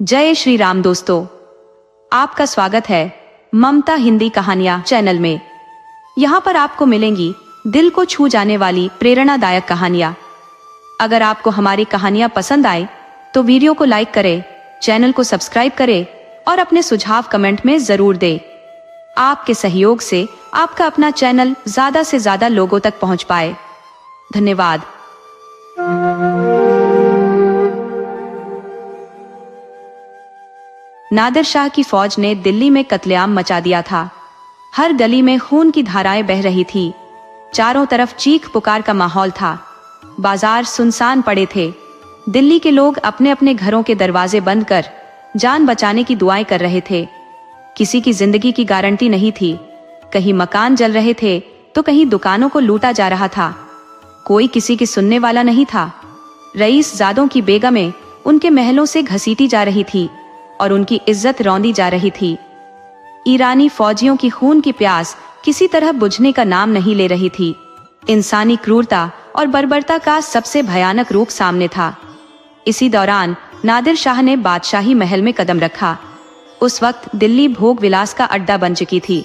जय श्री राम दोस्तों, आपका स्वागत है ममता हिंदी कहानियां चैनल में। यहाँ पर आपको मिलेंगी दिल को छू जाने वाली प्रेरणादायक कहानियां। अगर आपको हमारी कहानियां पसंद आए तो वीडियो को लाइक करें, चैनल को सब्सक्राइब करें और अपने सुझाव कमेंट में जरूर दें। आपके सहयोग से आपका अपना चैनल ज्यादा से ज्यादा लोगों तक पहुंच पाए। धन्यवाद। नादिर शाह की फौज ने दिल्ली में कत्लेआम मचा दिया था। हर गली में खून की धाराएं बह रही थी। चारों तरफ चीख पुकार का माहौल था। बाजार सुनसान पड़े थे। दिल्ली के लोग अपने अपने घरों के दरवाजे बंद कर जान बचाने की दुआएं कर रहे थे। किसी की जिंदगी की गारंटी नहीं थी। कहीं मकान जल रहे थे तो कहीं दुकानों को लूटा जा रहा था। कोई किसी की सुनने वाला नहीं था। रईस जादों की बेगमें उनके महलों से घसीटी जा रही थी और उनकी इज्जत रौंदी जा रही थी। ईरानी फौजियों की खून की प्यास किसी तरह बुझने का नाम नहीं ले रही थी। इंसानी क्रूरता और बर्बरता का सबसे भयानक रूप सामने था। इसी दौरान नादिर शाह ने बादशाही महल में कदम रखा। उस वक्त दिल्ली भोग विलास का अड्डा बन चुकी थी।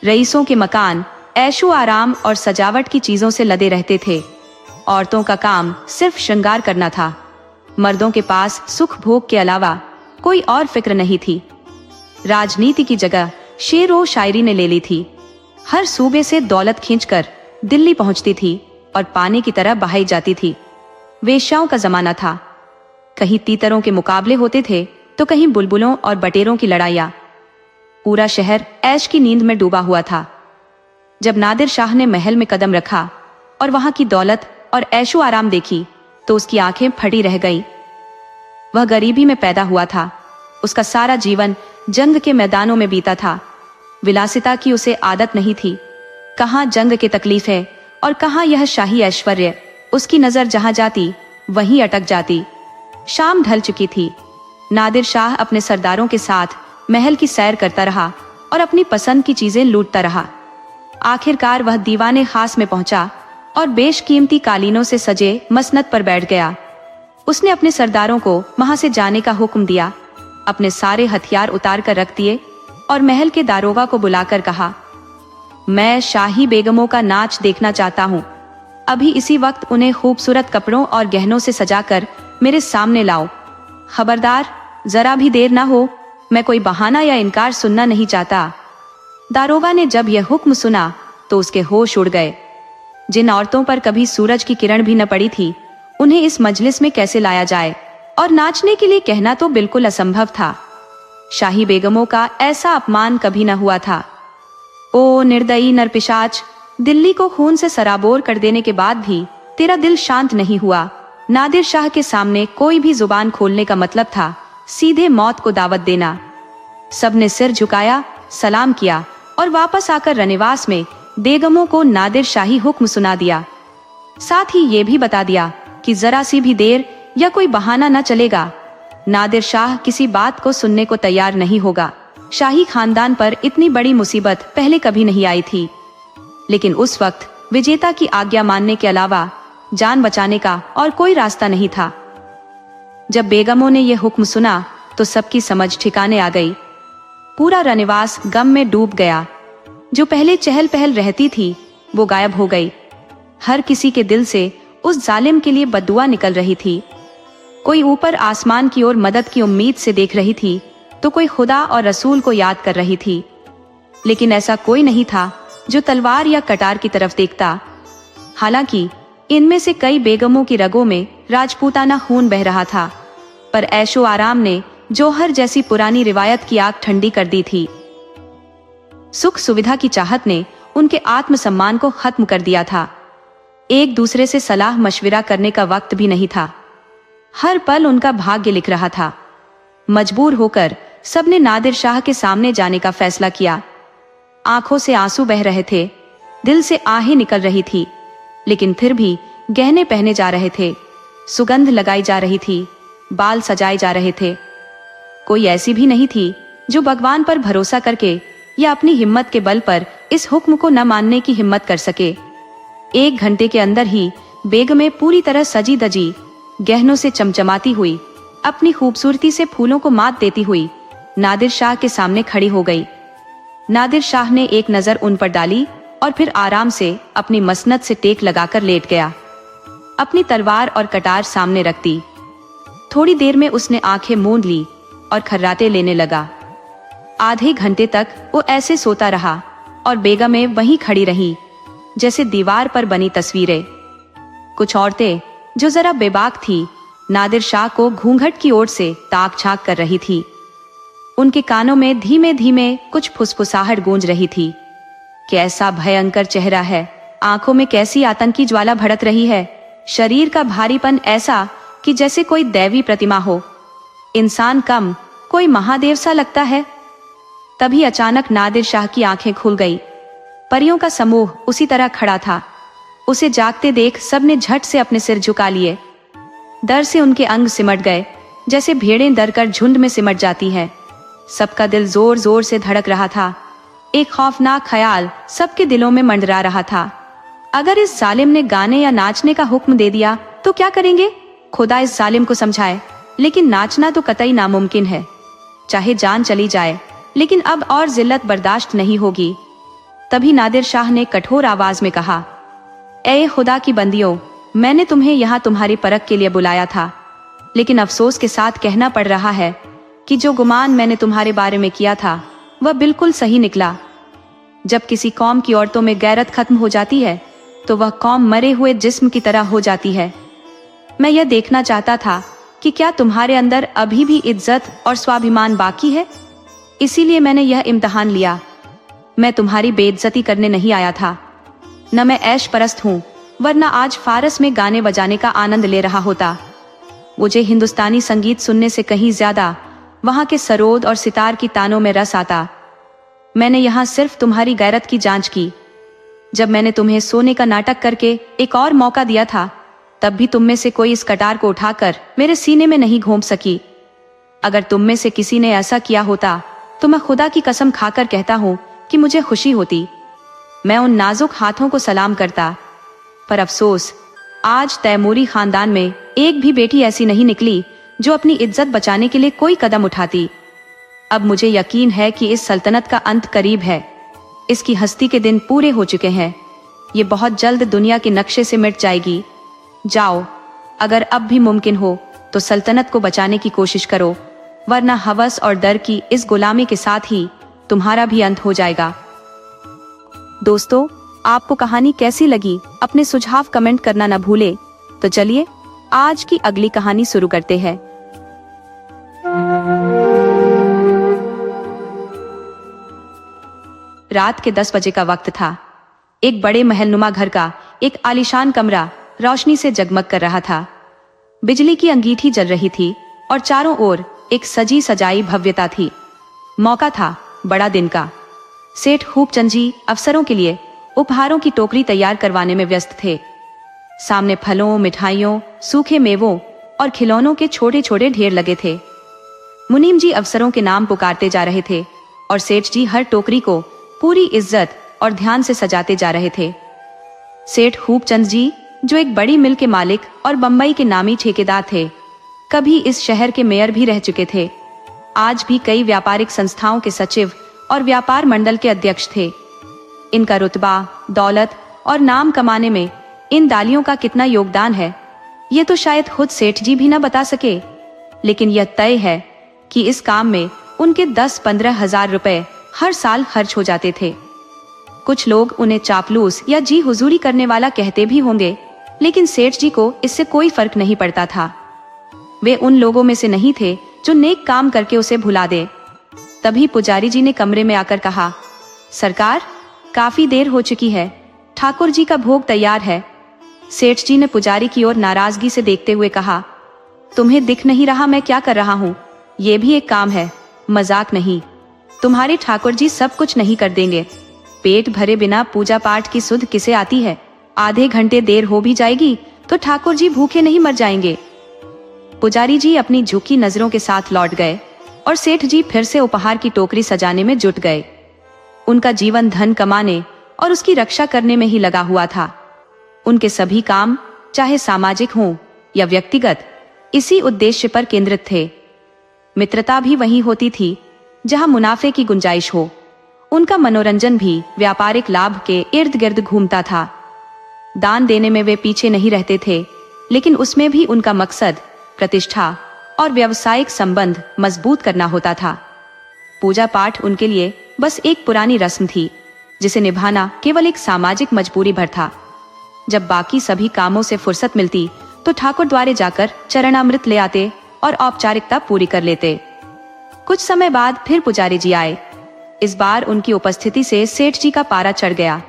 रईसों के मकान ऐशो आराम और सजावट की चीजों से लदे रहते थे। औरतों का काम सिर्फ श्रृंगार करना था। मर्दों के पास सुख भोग के अलावा कोई और फिक्र नहीं थी। राजनीति की जगह शेर और शायरी ने ले ली थी। हर सूबे से दौलत खींचकर दिल्ली पहुंचती थी और पानी की तरह बहाई जाती थी। वेश्याओं का जमाना था। कहीं तीतरों के मुकाबले होते थे तो कहीं बुलबुलों और बटेरों की लड़ाइयां। पूरा शहर ऐश की नींद में डूबा हुआ था। जब नादिर शाह ने महल में कदम रखा और वहां की दौलत और ऐशो आराम देखी तो उसकी आंखें फटी रह गईं। वह गरीबी में पैदा हुआ था। उसका सारा जीवन जंग के मैदानों में बीता था। विलासिता की उसे आदत नहीं थी। कहाँ जंग की तकलीफ है और कहाँ यह शाही ऐश्वर्य। उसकी नजर जहां जाती वहीं अटक जाती। शाम ढल चुकी थी। नादिर शाह अपने सरदारों के साथ महल की सैर करता रहा और अपनी पसंद की चीजें लूटता रहा। आखिरकार वह दीवाने खास में पहुंचा और बेशकीमती कालीनों से सजे मसनद पर बैठ गया। उसने अपने सरदारों को वहां से जाने का हुक्म दिया। अपने सारे हथियार उतार कर रख दिए और महल के दारोगा को बुलाकर कहा, मैं शाही बेगमों का नाच देखना चाहता हूँ। अभी इसी वक्त उन्हें खूबसूरत कपड़ों और गहनों से सजाकर मेरे सामने लाओ। खबरदार, जरा भी देर ना हो। मैं कोई बहाना या इनकार सुनना नहीं चाहता। दारोगा ने जब यह हुक्म सुना तो उसके होश उड़ गए। जिन औरतों पर कभी सूरज की किरण भी न पड़ी थी, उन्हें इस मजलिस में कैसे लाया जाए और नाचने के लिए कहना तो बिल्कुल असंभव था। शाही बेगमों का ऐसा अपमान कभी न हुआ था। ओ निर्दयी नरपिशाच, दिल्ली को खून से सराबोर कर देने के बाद भी तेरा दिल शांत नहीं हुआ। नादिर शाह के सामने कोई भी जुबान खोलने का मतलब था सीधे मौत को दावत देना। सबने सिर झुकाया, सलाम किया और वापस आकर रनिवास में बेगमों को नादिर शाही हुक्म सुना दिया। साथ ही ये भी बता दिया कि जरा सी भी देर या कोई बहाना न चलेगा। नादिर शाह किसी बात को सुनने को तैयार नहीं होगा। शाही खानदान पर इतनी बड़ी मुसीबत पहले कभी नहीं आई थी। लेकिन उस वक्त विजेता की आज्ञा मानने के अलावा जान बचाने का और कोई रास्ता नहीं था। जब बेगमों ने यह हुक्म सुना तो सबकी समझ ठिकाने आ गई। पूरा रनिवास गम में डूब गया। जो पहले चहल पहल रहती थी वो गायब हो गई। हर किसी के दिल से उस जालिम के लिए बद्दुआ निकल रही थी। कोई ऊपर आसमान की ओर मदद की उम्मीद से देख रही थी तो कोई खुदा और रसूल को याद कर रही थी। लेकिन ऐसा कोई नहीं था जो तलवार या कटार की तरफ देखता। हालांकि इनमें से कई बेगमों की रगों में राजपूताना खून बह रहा था, पर ऐशो आराम ने जौहर जैसी पुरानी रिवायत की आग ठंडी कर दी थी। सुख सुविधा की चाहत ने उनके आत्मसम्मान को खत्म कर दिया था। एक दूसरे से सलाह मशविरा करने का वक्त भी नहीं था। हर पल उनका भाग्य लिख रहा था। मजबूर होकर सबने नादिर शाह के सामने जाने का फैसला किया। आंखों से आंसू बह रहे थे, दिल से आहें निकल रही थी, लेकिन फिर भी गहने पहने जा रहे थे, सुगंध लगाई जा रही थी, बाल सजाए जा रहे थे। कोई ऐसी भी नहीं थी जो भगवान पर भरोसा करके या अपनी हिम्मत के बल पर इस हुक्म को न मानने की हिम्मत कर सके। 1 घंटे के अंदर ही बेगमें पूरी तरह सजी धजी, गहनों से चमचमाती हुई अपनी खूबसूरती से फूलों को मात देती हुई नादिर शाह के सामने खड़ी हो गई। नादिर शाह ने एक नजर उन पर डाली और फिर आराम से अपनी मसनद से टेक लगाकर लेट गया। अपनी तलवार और कटार सामने रख दी। थोड़ी देर में उसने आंखें मूंद ली और खर्राटे लेने लगा। आधे घंटे तक वो ऐसे सोता रहा और बेगमें वहीं खड़ी रहीं, जैसे दीवार पर बनी तस्वीरें। कुछ औरतें जो जरा बेबाक थी, नादिर शाह को घूंघट की ओर से ताक झांक कर रही थी। उनके कानों में धीमे धीमे कुछ फुसफुसाहट गूंज रही थी। कैसा भयंकर चेहरा है, आंखों में कैसी आतंकी ज्वाला भड़क रही है, शरीर का भारीपन ऐसा कि जैसे कोई दैवी प्रतिमा हो। इंसान कम, कोई महादेव सा लगता है। तभी अचानक नादिर शाह की आंखें खुल गई। परियों का समूह उसी तरह खड़ा था। उसे जागते देख सबने झट से अपने सिर झुका लिए। डर से उनके अंग सिमट गए, जैसे भेड़ें डर कर झुंड में सिमट जाती है। सबका दिल जोर जोर से धड़क रहा था। एक खौफनाक ख्याल सबके दिलों में मंडरा रहा था। अगर इस जालिम ने गाने या नाचने का हुक्म दे दिया तो क्या करेंगे? खुदा इस जालिम को समझाए, लेकिन नाचना तो कतई नामुमकिन है। चाहे जान चली जाए, लेकिन अब और जिल्लत बर्दाश्त नहीं होगी। तभी नादिर शाह ने कठोर आवाज में कहा, ए खुदा की बंदियों, मैंने तुम्हें यहाँ तुम्हारी परख के लिए बुलाया था, लेकिन अफसोस के साथ कहना पड़ रहा है कि जो गुमान मैंने तुम्हारे बारे में किया था वह बिल्कुल सही निकला। जब किसी कौम की औरतों में गैरत खत्म हो जाती है तो वह कौम मरे हुए जिस्म की तरह हो जाती है। मैं यह देखना चाहता था कि क्या तुम्हारे अंदर अभी भी इज्जत और स्वाभिमान बाकी है। इसीलिए मैंने यह इम्तिहान लिया। मैं तुम्हारी बेइज्जती करने नहीं आया था। न मैं ऐश परस्त हूँ, वरना आज फारस में गाने बजाने का आनंद ले रहा होता। मुझे हिंदुस्तानी संगीत सुनने से कहीं ज्यादा वहाँ के सरोद और सितार की तानों में रस आता। मैंने यहाँ सिर्फ तुम्हारी गैरत की जांच की। जब मैंने तुम्हें सोने का नाटक करके एक और मौका दिया था, तब भी तुम में से कोई इस कटार को उठाकर मेरे सीने में नहीं घोंप सकी। अगर तुम में से किसी ने ऐसा किया होता तो मैं खुदा की कसम खाकर कहता हूँ कि मुझे खुशी होती। मैं उन नाजुक हाथों को सलाम करता। पर अफसोस, आज तैमूरी खानदान में एक भी बेटी ऐसी नहीं निकली जो अपनी इज्जत बचाने के लिए कोई कदम उठाती। अब मुझे यकीन है कि इस सल्तनत का अंत करीब है। इसकी हस्ती के दिन पूरे हो चुके हैं। ये बहुत जल्द दुनिया के नक्शे से मिट जाएगी। जाओ, अगर अब भी मुमकिन हो तो सल्तनत को बचाने की कोशिश करो, वरना हवस और डर की इस गुलामी के साथ ही तुम्हारा भी अंत हो जाएगा। दोस्तों, आपको कहानी कैसी लगी? अपने सुझाव कमेंट करना न भूले। तो चलिए आज की अगली कहानी शुरू करते हैं। रात के 10 बजे का वक्त था। एक बड़े महलनुमा घर का एक आलीशान कमरा रोशनी से जगमग कर रहा था। बिजली की अंगीठी जल रही थी और चारों ओर एक सजी सजाई भव्यता थी। मौका था बड़ा दिन का। सेठ खूबचंद जी अफसरों के लिए उपहारों की टोकरी तैयार करवाने में व्यस्त थे। सामने फलों, मिठाइयों, सूखे मेवों और खिलौनों के छोटे छोटे ढेर लगे थे। मुनीम जी अफसरों के नाम पुकारते जा रहे थे और सेठ जी हर टोकरी को पूरी इज्जत और ध्यान से सजाते जा रहे थे। सेठ खूबचंद जी, जो एक बड़ी मिल के मालिक और बम्बई के नामी ठेकेदार थे, कभी इस शहर के मेयर भी रह चुके थे, आज भी कई व्यापारिक संस्थाओं के सचिव और व्यापार मंडल के अध्यक्ष थे। इनका रुतबा, दौलत और नाम कमाने में इन दालियों का कितना योगदान है, ये तो शायद खुद सेठ जी भी न बता सके। लेकिन यह तय है कि इस काम में उनके 10-15 हजार रुपए हर साल खर्च हो जाते थे। कुछ लोग उन्हें चापलूस या जी हुजूरी करने वाला कहते भी होंगे, लेकिन सेठ जी को इससे कोई फर्क नहीं पड़ता था। वे उन लोगों में से नहीं थे जो नेक काम करके उसे भुला दे। तभी पुजारी जी ने कमरे में आकर कहा, सरकार, काफी देर हो चुकी है, ठाकुर जी का भोग तैयार है। सेठ जी ने पुजारी की ओर नाराजगी से देखते हुए कहा, तुम्हें दिख नहीं रहा मैं क्या कर रहा हूँ? ये भी एक काम है, मजाक नहीं। तुम्हारे ठाकुर जी सब कुछ नहीं कर देंगे। पेट भरे बिना पूजा पाठ की सुध किसे आती है? आधे घंटे देर हो भी जाएगी तो ठाकुर जी भूखे नहीं मर जाएंगे। पुजारी जी अपनी झुकी नजरों के साथ लौट गए और सेठ जी फिर से उपहार की टोकरी सजाने में जुट गए। उनका जीवन धन कमाने और उसकी रक्षा करने में ही लगा हुआ था। उनके सभी काम, चाहे सामाजिक हों या व्यक्तिगत, इसी उद्देश्य पर केंद्रित थे। मित्रता भी वहीं होती थी जहां मुनाफे की गुंजाइश हो। उनका मनोरंजन भी व्यापारिक लाभ के इर्द गिर्द घूमता था। दान देने में वे पीछे नहीं रहते थे, लेकिन उसमें भी उनका मकसद प्रतिष्ठा और व्यावसायिक संबंध मजबूत करना होता था। पूजा पाठ उनके लिए बस एक पुरानी रस्म थी, जिसे निभाना केवल एक सामाजिक मजबूरी भर था। जब बाकी सभी कामों से फुर्सत मिलती तो ठाकुर द्वारे जाकर चरणामृत ले आते और औपचारिकता पूरी कर लेते। कुछ समय बाद फिर पुजारी जी आए। इस बार उनकी उपस्थिति से सेठ जी का पारा चढ़ गया।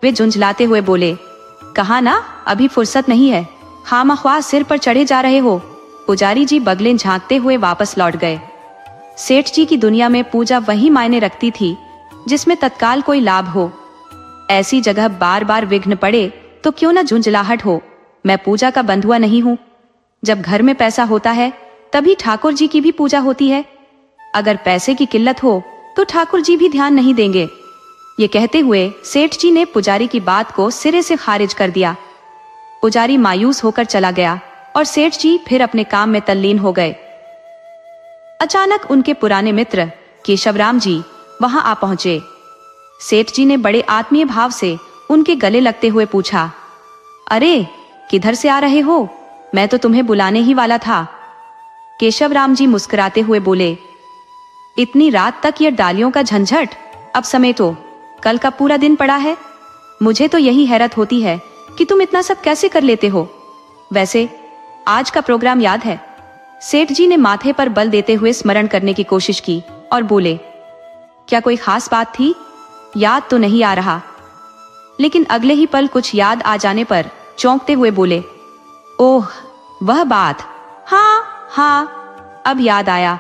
वे झुंझलाते हुए बोले, कहा ना अभी फुर्सत नहीं है, खामख्वाह सिर पर चढ़े जा रहे हो। पुजारी जी बगलें झांकते हुए वापस लौट गए। सेठ जी की दुनिया में पूजा वही मायने रखती थी जिसमें तत्काल कोई लाभ हो। ऐसी जगह बार बार विघ्न पड़े तो क्यों न झुंझलाहट हो। मैं पूजा का बंधुआ नहीं हूँ। जब घर में पैसा होता है तभी ठाकुर जी की भी पूजा होती है। अगर पैसे की किल्लत हो तो ठाकुर जी भी ध्यान नहीं देंगे। ये कहते हुए सेठ जी ने पुजारी की बात को सिरे से खारिज कर दिया। पुजारी मायूस होकर चला गया और सेठ जी फिर अपने काम में तल्लीन हो गए। अचानक उनके पुराने मित्र केशवराम जी वहां आ पहुंचे। सेठ जी ने बड़े आत्मीय भाव से उनके गले लगते हुए पूछा, अरे किधर से आ रहे हो? मैं तो तुम्हें बुलाने ही वाला था। केशवराम जी मुस्कुराते हुए बोले, इतनी रात तक ये डालियों का झंझट, अब समेटो, कल का पूरा दिन पड़ा है। मुझे तो यही हैरत होती है कि तुम इतना सब कैसे कर लेते हो। वैसे आज का प्रोग्राम याद है? सेठ जी ने माथे पर बल देते हुए स्मरण करने की कोशिश की और बोले, क्या कोई खास बात थी? याद तो नहीं आ रहा। लेकिन अगले ही पल कुछ याद आ जाने पर चौंकते हुए बोले, ओह वह बात, हाँ, अब याद आया।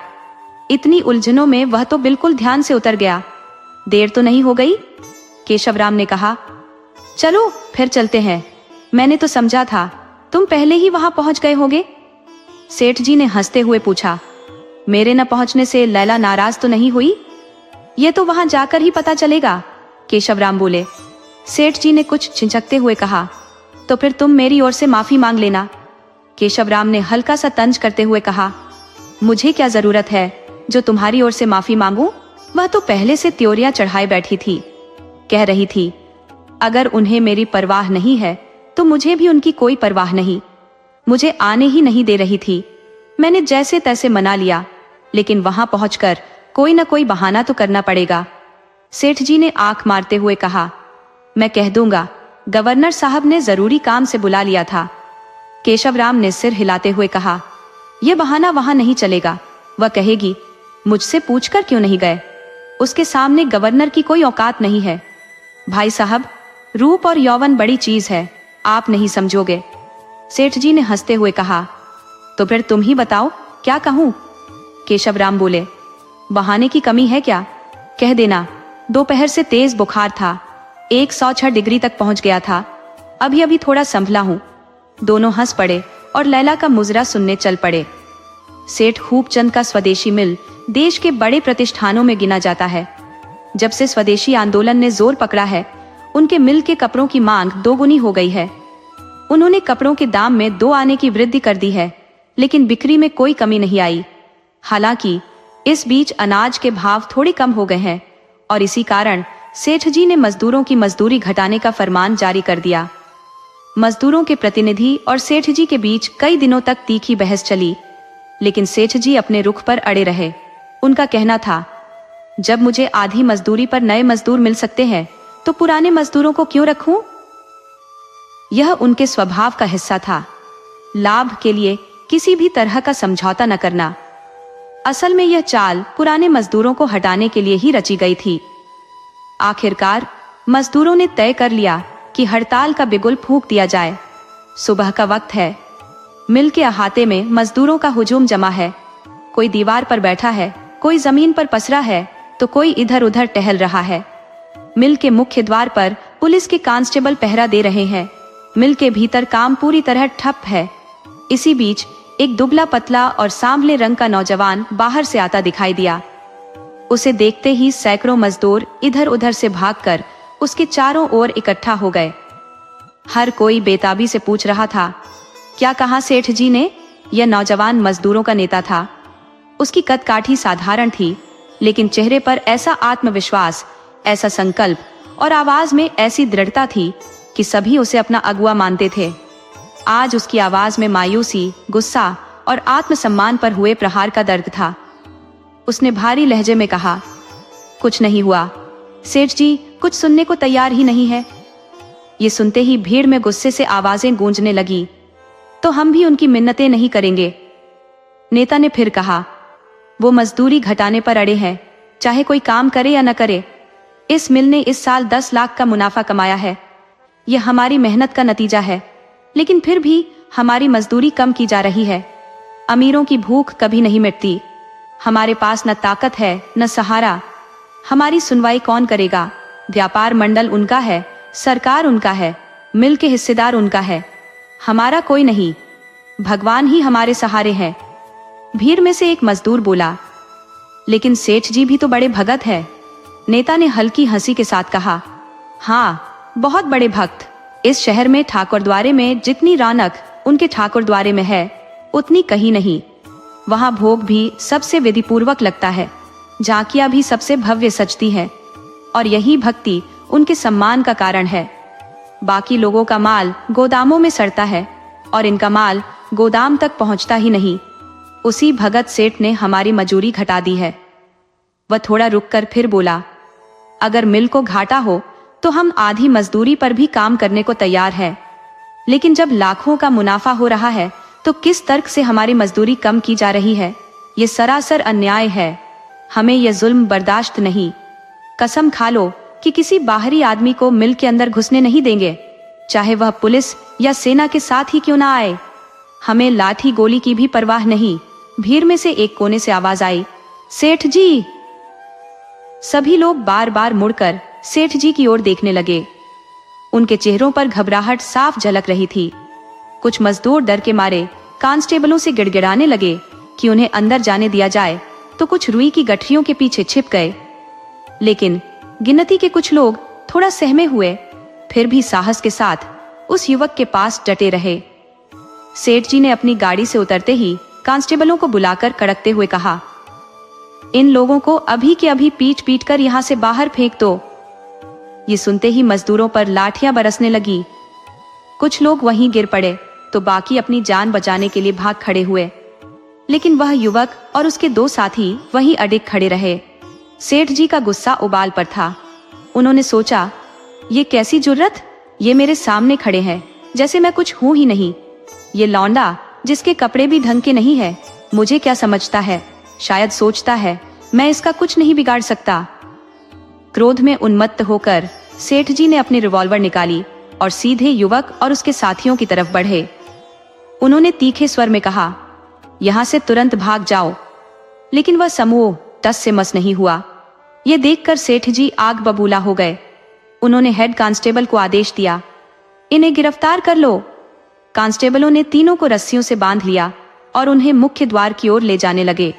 इतनी उलझनों में वह तो बिल्कुल ध्यान से उतर गया। देर तो नहीं हो गई? केशवराम ने कहा, चलो फिर चलते हैं। मैंने तो समझा था तुम पहले ही वहां पहुंच गए होगे। सेठ जी ने हंसते हुए पूछा, मेरे न पहुंचने से लैला नाराज तो नहीं हुई? ये तो वहां जाकर ही पता चलेगा, केशवराम बोले। सेठ जी ने कुछ छिंचकते हुए कहा, तो फिर तुम मेरी ओर से माफी मांग लेना। केशवराम ने हल्का सा तंज करते हुए कहा, मुझे क्या जरूरत है जो तुम्हारी ओर से माफी मांगू? वह तो पहले से त्योरियां चढ़ाए बैठी थी। कह रही थी, अगर उन्हें मेरी परवाह नहीं है तो मुझे भी उनकी कोई परवाह नहीं। मुझे आने ही नहीं दे रही थी। मैंने जैसे तैसे मना लिया, लेकिन वहां पहुंचकर कोई न कोई बहाना तो करना पड़ेगा। सेठ जी ने आंख मारते हुए कहा, मैं कह दूंगा, गवर्नर साहब ने जरूरी काम से बुला लिया था। केशवराम ने सिर हिलाते हुए कहा, यह बहाना वहां नहीं चलेगा। वह कहेगी, मुझसे पूछकर क्यों नहीं गए? उसके सामने गवर्नर की कोई औकात नहीं है। भाई साहब, रूप और यौवन बड़ी चीज है, आप नहीं समझोगे। सेठ जी ने हंसते हुए कहा, तो फिर तुम ही बताओ क्या कहूं? केशवराम बोले, बहाने की कमी है क्या? कह देना, दोपहर से तेज बुखार था, 106 डिग्री तक पहुंच गया था। अभी अभी थोड़ा संभला हूं। दोनों हंस पड़े और लैला का मुजरा सुनने चल पड़े। सेठ खूबचंद का स्वदेशी मिल देश के बड़े प्रतिष्ठानों में गिना जाता है। जब से स्वदेशी आंदोलन ने जोर पकड़ा है, उनके मिल के कपड़ों की मांग दोगुनी हो गई है। उन्होंने कपड़ों के दाम में 2 आने की वृद्धि कर दी है, लेकिन बिक्री में कोई कमी नहीं आई। हालांकि इस बीच अनाज के भाव थोड़े कम हो गए हैं और इसी कारण सेठ जी ने मजदूरों की मजदूरी घटाने का फरमान जारी कर दिया। मजदूरों के प्रतिनिधि और सेठ जी के बीच कई दिनों तक तीखी बहस चली, लेकिन सेठ जी अपने रुख पर अड़े रहे। उनका कहना था, जब मुझे आधी मजदूरी पर नए मजदूर मिल सकते हैं तो पुराने मजदूरों को क्यों रखूं? यह उनके स्वभाव का हिस्सा था, लाभ के लिए किसी भी तरह का समझौता न करना। असल में यह चाल पुराने मजदूरों को हटाने के लिए ही रची गई थी। आखिरकार मजदूरों ने तय कर लिया कि हड़ताल का बिगुल फूंक दिया जाए। सुबह का वक्त है। मिल के अहाते में मजदूरों का हुजूम जमा है। कोई दीवार पर बैठा है, कोई जमीन पर पसरा है, तो कोई इधर उधर टहल रहा है। मिल के मुख्य द्वार पर पुलिस के कांस्टेबल पहरा दे रहे हैं। मिल के भीतर काम पूरी तरह ठप है। इसी बीच एक दुबला पतला और सांवले रंग का नौजवान बाहर से आता दिखाई दिया। उसे देखते ही सैकड़ों मजदूर इधर उधर से भागकर उसके चारों ओर इकट्ठा हो गए। हर कोई बेताबी से पूछ रहा था, क्या कहा सेठ जी ने? यह नौजवान मजदूरों का नेता था। उसकी कदकाठी साधारण थी, लेकिन चेहरे पर ऐसा आत्मविश्वास, ऐसा संकल्प और आवाज में ऐसी दृढ़ता थी कि सभी उसे अपना अगुआ मानते थे। आज उसकी आवाज में मायूसी, गुस्सा और आत्मसम्मान पर हुए प्रहार का दर्द था। उसने भारी लहजे में कहा, कुछ नहीं हुआ सेठ जी, कुछ सुनने को तैयार ही नहीं है। ये सुनते ही भीड़ में गुस्से से आवाजें गूंजने लगी। तो हम भी उनकी मिन्नतें नहीं करेंगे। नेता ने फिर कहा, वो मजदूरी घटाने पर अड़े हैं, चाहे कोई काम करे या न करे। इस मिल ने इस साल 10 लाख का मुनाफा कमाया है। यह हमारी मेहनत का नतीजा है, लेकिन फिर भी हमारी मजदूरी कम की जा रही है। अमीरों की भूख कभी नहीं मिटती। हमारे पास न ताकत है न सहारा। हमारी सुनवाई कौन करेगा? व्यापार मंडल उनका है, सरकार उनका है, मिल के हिस्सेदार उनका है, हमारा कोई नहीं। भगवान ही हमारे सहारे हैं। भीड़ में से एक मजदूर बोला, लेकिन सेठ जी भी तो बड़े भगत है। नेता ने हल्की हंसी के साथ कहा, हाँ, बहुत बड़े भक्त। इस शहर में ठाकुरद्वारे में जितनी रौनक उनके ठाकुरद्वारे में है, उतनी कहीं नहीं। वहां भोग भी सबसे विधिपूर्वक लगता है, झांकियां भी सबसे भव्य सजती है, और यही भक्ति उनके सम्मान का कारण है। बाकी लोगों का माल गोदामों में सड़ता है और इनका माल गोदाम तक पहुंचता ही नहीं। उसी भगत सेठ ने हमारी मजूरी घटा दी है। वह थोड़ा रुककर फिर बोला, अगर मिल को घाटा हो तो हम आधी मजदूरी पर भी काम करने को तैयार है, लेकिन जब लाखों का मुनाफा हो रहा है तो किस तर्क से हमारी मजदूरी कम की जा रही है? ये सरासर अन्याय है। हमें यह जुल्म बर्दाश्त नहीं। कसम खा लो कि किसी बाहरी आदमी को मिल के अंदर घुसने नहीं देंगे, चाहे वह पुलिस या सेना के साथ ही क्यों ना आए। हमें लाठी गोली की भी परवाह नहीं। भीड़ में से एक कोने से आवाज आई, सेठ जी। सभी लोग बार बार मुड़कर सेठ जी की ओर देखने लगे। उनके चेहरों पर घबराहट साफ झलक रही थी। कुछ मजदूर डर के मारे कांस्टेबलों से गिड़गिड़ाने लगे कि उन्हें अंदर जाने दिया जाए, तो कुछ रुई की गठरियों के पीछे छिप गए। लेकिन गिनती के कुछ लोग थोड़ा सहमे हुए, फिर भी साहस के साथ उस युवक के पास डटे रहे। सेठ जी ने अपनी गाड़ी से उतरते ही कांस्टेबलों को बुलाकर कड़कते हुए कहा, इन लोगों को अभी के अभी पीट पीट कर यहां से बाहर फेंक दो। ये सुनते ही मजदूरों पर लाठियां बरसने लगी। कुछ लोग वहीं गिर पड़े तो बाकी अपनी जान बचाने के लिए भाग खड़े हुए, लेकिन वह युवक और उसके 2 साथी वहीं अडिग खड़े रहे। सेठ जी का गुस्सा उबाल पर था। उन्होंने सोचा, ये कैसी जुर्रत? ये मेरे सामने खड़े हैं जैसे मैं कुछ हूं ही नहीं। ये लौंडा जिसके कपड़े भी ढंग के नहीं है, मुझे क्या समझता है? शायद सोचता है मैं इसका कुछ नहीं बिगाड़ सकता। क्रोध में उन्मत्त होकर सेठ जी ने अपनी रिवॉल्वर निकाली और सीधे युवक और उसके साथियों की तरफ बढ़े। उन्होंने तीखे स्वर में कहा, यहां से तुरंत भाग जाओ। लेकिन वह समूह टस से मस नहीं हुआ। ये देखकर सेठ जी आग बबूला हो गए। उन्होंने हेड कांस्टेबल को आदेश दिया, इन्हें गिरफ्तार कर लो। कांस्टेबलों ने तीनों को रस्सियों से बांध लिया और उन्हें मुख्य द्वार की ओर ले जाने लगे।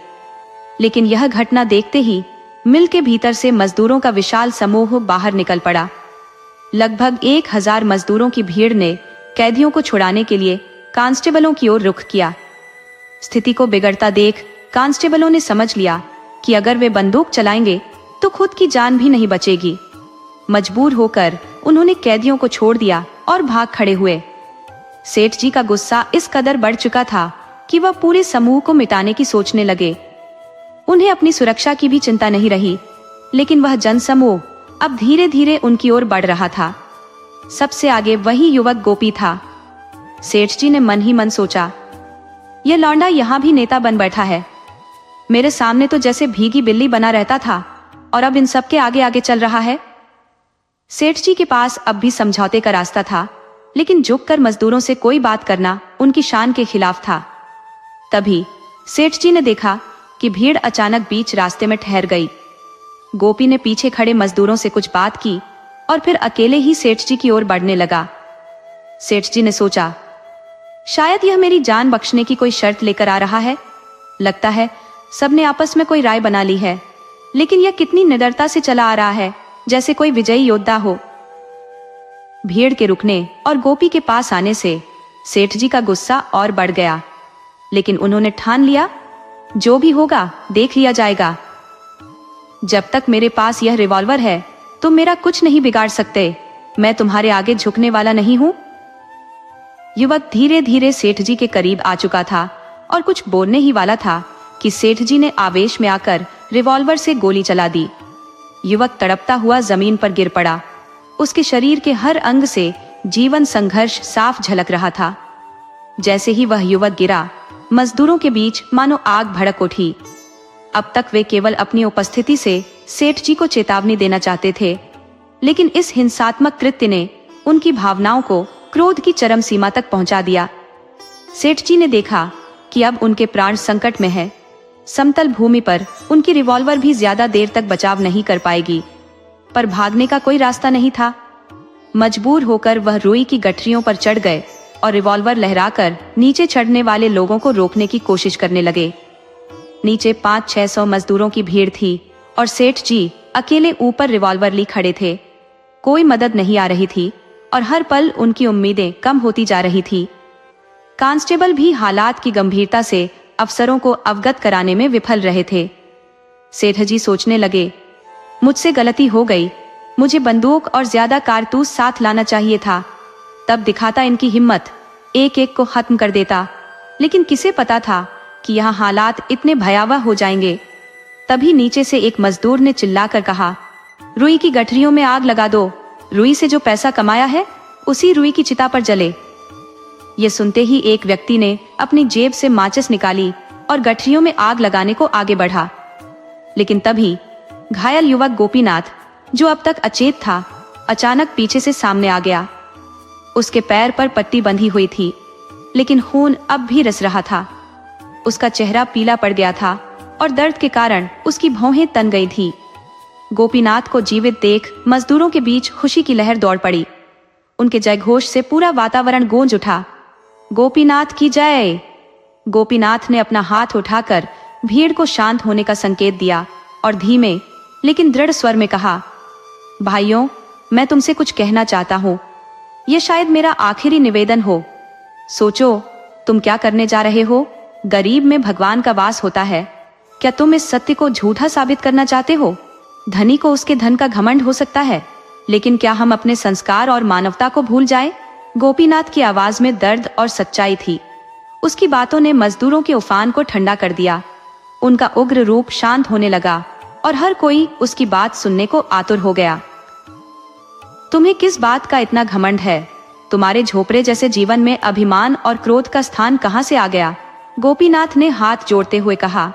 लेकिन यह घटना देखते ही मिल के भीतर से मजदूरों का विशाल समूह बाहर निकल पड़ा। लगभग 1000 मजदूरों की भीड़ ने कैदियों को छुड़ाने के लिए कांस्टेबलों की ओर रुख किया। स्थिति को बिगड़ता देख कांस्टेबलों ने समझ लिया कि अगर वे बंदूक चलाएंगे तो खुद की जान भी नहीं बचेगी। मजबूर होकर उन्होंने कैदियों को छोड़ दिया और भाग खड़े हुए। सेठ जी का गुस्सा इस कदर बढ़ चुका था कि वह पूरे समूह को मिटाने की सोचने लगे। उन्हें अपनी सुरक्षा की भी चिंता नहीं रही, लेकिन वह जनसमूह अब धीरे धीरे उनकी ओर बढ़ रहा था। सबसे आगे वही युवक गोपी था। सेठ जी ने मन ही मन सोचा, यह लौंडा यहां भी नेता बन बैठा है। मेरे सामने तो जैसे भीगी बिल्ली बना रहता था और अब इन सब के आगे आगे चल रहा है। सेठ जी के पास अब भी समझौते का रास्ता था, लेकिन झुककर मजदूरों से कोई बात करना उनकी शान के खिलाफ था। तभी सेठ जी ने देखा कि भीड़ अचानक बीच रास्ते में ठहर गई। गोपी ने पीछे खड़े मजदूरों से कुछ बात की और फिर अकेले ही सेठ जी की ओर बढ़ने लगा। सेठ जी ने सोचा, शायद यह मेरी जान बख्शने की कोई शर्त लेकर आ रहा है। लगता है सबने आपस में कोई राय बना ली है, लेकिन यह कितनी निडरता से चला आ रहा है, जैसे कोई विजयी योद्धा हो। भीड़ के रुकने और गोपी के पास आने से सेठ जी का गुस्सा और बढ़ गया। लेकिन उन्होंने ठान लिया, जो भी होगा देख लिया जाएगा। जब तक मेरे पास यह रिवॉल्वर है तुम मेरा कुछ नहीं बिगाड़ सकते, मैं तुम्हारे आगे झुकने वाला नहीं हूं। युवक धीरे धीरे सेठ जी के करीब आ चुका था और कुछ बोलने ही वाला था कि सेठ जी ने आवेश में आकर रिवॉल्वर से गोली चला दी। युवक तड़पता हुआ जमीन पर गिर पड़ा। उसके शरीर के हर अंग से जीवन संघर्ष साफ झलक रहा था। जैसे ही वह युवक गिरा, मजदूरों के बीच मानो आग भड़क उठी। अब तक वे केवल अपनी उपस्थिति से सेठ जी को चेतावनी देना चाहते थे, लेकिन इस हिंसात्मक कृत्य ने उनकी भावनाओं को क्रोध की चरम सीमा तक पहुंचा दिया। सेठ जी ने देखा कि अब उनके प्राण संकट में है। समतल भूमि पर उनकी रिवॉल्वर भी ज्यादा देर तक बचाव नहीं कर पाएगी, पर भागने का कोई रास्ता नहीं था। मजबूर होकर वह रुई की गठरियों पर चढ़ गए और रिवॉल्वर लहराकर नीचे चढ़ने वाले लोगों को रोकने की कोशिश करने लगे। नीचे 500-600 मजदूरों की भीड़ थी और सेठ जी अकेले ऊपर रिवॉल्वर ली खड़े थे। कोई मदद नहीं आ रही थी और हर पल उनकी उम्मीदें कम होती जा रही थी। कांस्टेबल भी हालात की गंभीरता से अफसरों को अवगत कराने में विफल रहे थे। सेठ जी सोचने लगे, मुझसे गलती हो गई, मुझे बंदूक और ज्यादा कारतूस साथ लाना चाहिए था, तब दिखाता इनकी हिम्मत, एक एक को खत्म कर देता। लेकिन किसे पता था कि यहाँ हालात इतने भयावह हो जाएंगे। तभी नीचे से एक मजदूर ने चिल्लाकर कहा, रुई की गठरियों में आग लगा दो, रुई से जो पैसा कमाया है उसी रुई की चिता पर जले। ये सुनते ही एक व्यक्ति ने अपनी जेब से माचिस निकाली और गठरियों में आग लगाने को आगे बढ़ा। लेकिन तभी घायल युवक गोपीनाथ, जो अब तक अचेत था, अचानक पीछे से सामने आ गया। उसके पैर पर पट्टी बंधी हुई थी, लेकिन खून अब भी रिस रहा था। उसका चेहरा पीला पड़ गया था और दर्द के कारण उसकी भौहें तन गई थी। गोपीनाथ को जीवित देख मजदूरों के बीच खुशी की लहर दौड़ पड़ी। उनके जयघोष से पूरा वातावरण गूंज उठा। गोपीनाथ की जय। गोपीनाथ ने अपना हाथ उठाकर भीड़ को शांत होने का संकेत दिया और धीमे लेकिन दृढ़ स्वर में कहा, भाइयों, मैं तुमसे कुछ कहना चाहता हूँ। यह शायद मेरा आखिरी निवेदन हो। सोचो, तुम क्या करने जा रहे हो। गरीब में भगवान का वास होता है। क्या तुम इस सत्य को झूठा साबित करना चाहते हो। धनी को उसके धन का घमंड हो सकता है, लेकिन क्या हम अपने संस्कार और मानवता को भूल जाएं? गोपीनाथ की आवाज में दर्द और सच्चाई थी। उसकी बातों ने मजदूरों के उफान को ठंडा कर दिया। उनका उग्र रूप शांत होने लगा और हर कोई उसकी बात सुनने को आतुर हो गया। तुम्हें किस बात का इतना घमंड है। तुम्हारे झोपड़े जैसे जीवन में अभिमान और क्रोध का स्थान कहां से आ गया। गोपीनाथ ने हाथ जोड़ते हुए कहा,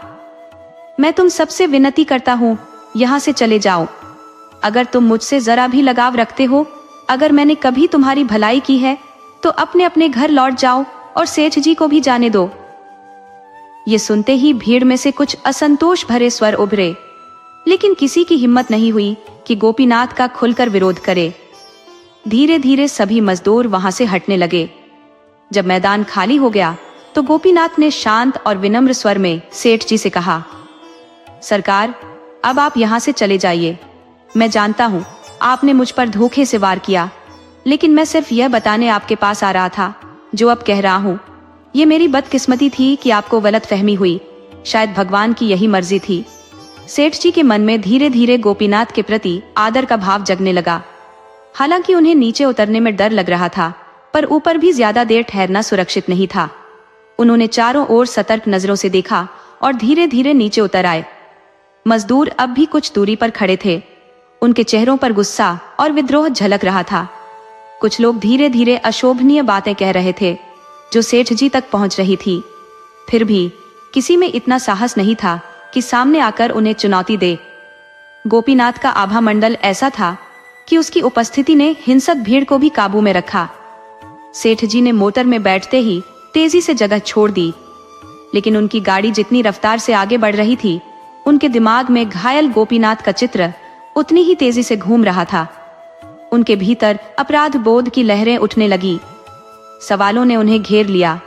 मैं तुम सबसे विनती करता हूँ, यहाँ से चले जाओ। अगर तुम मुझसे जरा भी लगाव रखते हो, अगर मैंने कभी तुम्हारी भलाई की है, तो अपने अपने घर लौट जाओ और सेठ जी को भी जाने दो। ये सुनते ही भीड़ में से कुछ असंतोष भरे स्वर उभरे, लेकिन किसी की हिम्मत नहीं हुई कि गोपीनाथ का खुलकर विरोध करे। धीरे धीरे सभी मजदूर वहां से हटने लगे। जब मैदान खाली हो गया तो गोपीनाथ ने शांत और विनम्र स्वर में सेठ जी से कहा, सरकार, अब आप यहाँ से चले जाइए। मैं जानता हूँ आपने मुझ पर धोखे से वार किया, लेकिन मैं सिर्फ यह बताने आपके पास आ रहा था जो अब कह रहा हूँ। ये मेरी बदकिस्मती थी कि आपको गलतफहमी हुई। शायद भगवान की यही मर्जी थी। सेठ जी के मन में धीरे धीरे गोपीनाथ के प्रति आदर का भाव जगने लगा। हालांकि उन्हें नीचे उतरने में डर लग रहा था, पर ऊपर भी ज्यादा देर ठहरना सुरक्षित नहीं था। उन्होंने चारों ओर सतर्क नजरों से देखा और धीरे धीरे नीचे उतर आए। मजदूर अब भी कुछ दूरी पर खड़े थे। उनके चेहरों पर गुस्सा और विद्रोह झलक रहा था। कुछ लोग धीरे धीरे अशोभनीय बातें कह रहे थे जो सेठ जी तक पहुंच रही थी। फिर भी किसी में इतना साहस नहीं था कि सामने आकर उन्हें चुनौती दे। गोपीनाथ का आभा मंडल ऐसा था कि उसकी उपस्थिति ने हिंसक भीड़ को भी काबू में रखा। सेठ जी ने मोटर में बैठते ही तेजी से जगह छोड़ दी, लेकिन उनकी गाड़ी जितनी रफ्तार से आगे बढ़ रही थी, उनके दिमाग में घायल गोपीनाथ का चित्र उतनी ही तेजी से घूम रहा था। उनके भीतर अपराध बोध की लहरें उठने लगी। सवालों ने उन्हें घेर लिया।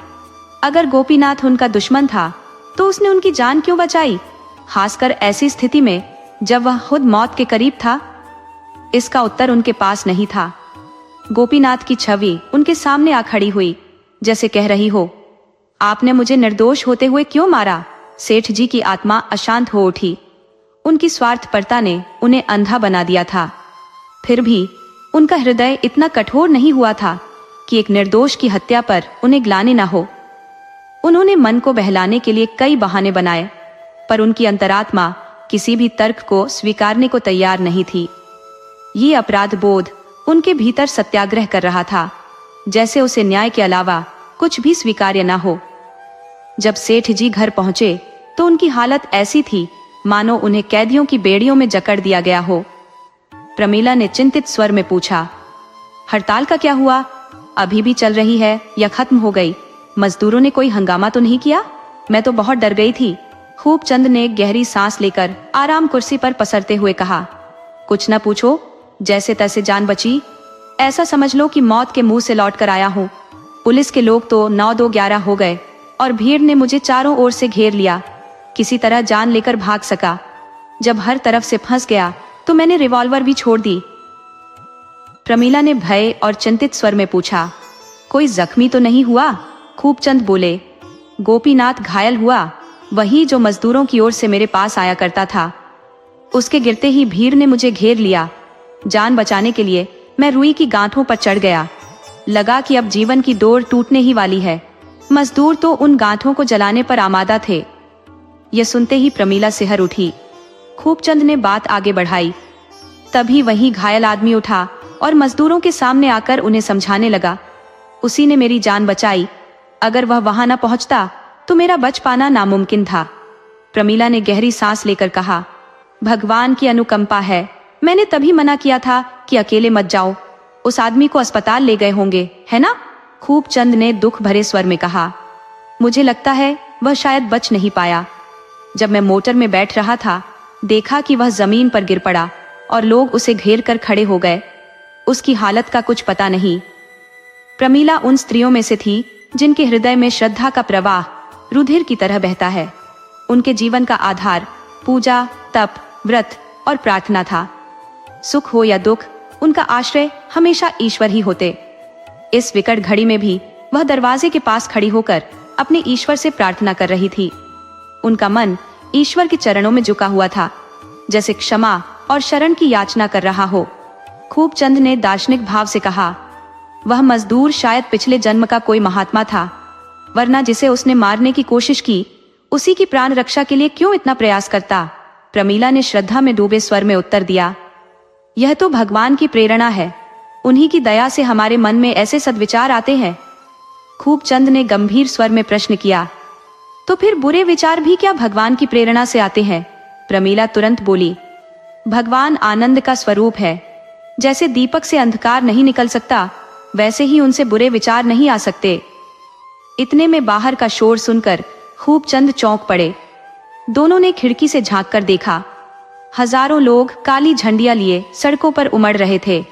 अगर गोपीनाथ उनका दुश्मन था तो उसने उनकी जान क्यों बचाई, खासकर ऐसी स्थिति में जब वह खुद मौत के करीब था। इसका उत्तर उनके पास नहीं था। गोपीनाथ की छवि उनके सामने आ खड़ी हुई, जैसे कह रही हो, आपने मुझे निर्दोष होते हुए क्यों मारा? सेठ जी की आत्मा अशांत हो उठी। उनकी स्वार्थपरता ने उन्हें अंधा बना दिया था। फिर भी उनका हृदय इतना कठोर नहीं हुआ था कि एक निर्दोष की हत्या पर उन्हें ग्लानि न हो। उन्होंने मन को बहलाने के लिए कई बहाने बनाए, पर उनकी अंतरात्मा किसी भी तर्क को स्वीकारने को तैयार नहीं थी। ये अपराध बोध उनके भीतर सत्याग्रह कर रहा था, जैसे उसे न्याय के अलावा कुछ भी स्वीकार्य न हो। जब सेठ जी घर पहुंचे तो उनकी हालत ऐसी थी मानो उन्हें कैदियों की बेड़ियों में जकड़ दिया गया हो। प्रमीला ने चिंतित स्वर में पूछा, हड़ताल का क्या हुआ? अभी भी चल रही है या खत्म हो गई? मजदूरों ने कोई हंगामा तो नहीं किया? मैं तो बहुत डर गई थी। खूबचंद ने गहरी सांस लेकर आराम कुर्सी पर पसरते हुए कहा, कुछ न पूछो, जैसे तैसे जान बची। ऐसा समझ लो कि मौत के मुंह से लौट कर आया हूँ। पुलिस के लोग तो 9-2-11 हो गए और भीड़ ने मुझे चारों ओर से घेर लिया। किसी तरह जान लेकर भाग सका। जब हर तरफ से फंस गया तो मैंने रिवॉल्वर भी छोड़ दी। प्रमीला ने भय और चिंतित स्वर में पूछा, कोई जख्मी तो नहीं हुआ? खूबचंद बोले, गोपीनाथ घायल हुआ, वही जो मजदूरों की ओर से मेरे पास आया करता था। उसके गिरते ही भीड़ ने मुझे घेर लिया। जान बचाने के लिए मैं रुई की गांठों पर चढ़ गया। लगा कि अब जीवन की डोर टूटने ही वाली है। मजदूर तो उन गांठों को जलाने पर आमादा थे। यह सुनते ही प्रमीला सिहर उठी। खूबचंद ने बात आगे बढ़ाई। तभी वही घायल आदमी उठा और मजदूरों के सामने आकर उन्हें समझाने लगा, उसी ने मेरी जान बचाई। अगर वह वहां न पहुंचता तो मेरा बच पाना नामुमकिन था। प्रमीला ने गहरी सांस लेकर कहा, भगवान की अनुकंपा है, मैंने तभी मना किया था कि अकेले मत जाओ। उस आदमी को अस्पताल ले गए होंगे, है ना? खूबचंद ने दुख भरे स्वर में कहा, मुझे लगता है वह शायद बच नहीं पाया। जब मैं मोटर में बैठ रहा था, देखा कि वह जमीन पर गिर पड़ा और लोग उसे घेर कर खड़े हो गए। उसकी हालत का कुछ पता नहीं। प्रमीला उन स्त्रियों में से थी जिनके हृदय में श्रद्धा का प्रवाह रुधिर की तरह बहता है। उनके जीवन का आधार पूजा, तप, व्रत और प्रार्थना था। सुख हो या दुख, उनका आश्रय हमेशा ईश्वर ही होते। इस विकट घड़ी में भी वह दरवाजे के पास खड़ी होकर अपने ईश्वर से प्रार्थना कर रही थी। उनका मन ईश्वर के चरणों में झुका हुआ था, जैसे क्षमा और शरण की याचना कर रहा हो। खूबचंद ने दार्शनिक भाव से कहा, वह मजदूर शायद पिछले जन्म का कोई महात्मा था, वरना जिसे उसने मारने की कोशिश की, उसी की प्राण रक्षा के लिए क्यों इतना प्रयास करता? प्रमीला ने श्रद्धा में डूबे स्वर में उत्तर दिया, यह तो भगवान की प्रेरणा है। उन्हीं की दया से हमारे मन में ऐसे सद्विचार आते हैं। खूबचंद ने गंभीर स्वर में प्रश्न किया, तो फिर बुरे विचार भी क्या भगवान की प्रेरणा से आते हैं? प्रमीला तुरंत बोली, भगवान आनंद का स्वरूप है। जैसे दीपक से अंधकार नहीं निकल सकता, वैसे ही उनसे बुरे विचार नहीं आ सकते। इतने में बाहर का शोर सुनकर खूबचंद चौंक पड़े। दोनों ने खिड़की से झांक कर देखा। हजारों लोग काली झंडियां लिए सड़कों पर उमड़ रहे थे।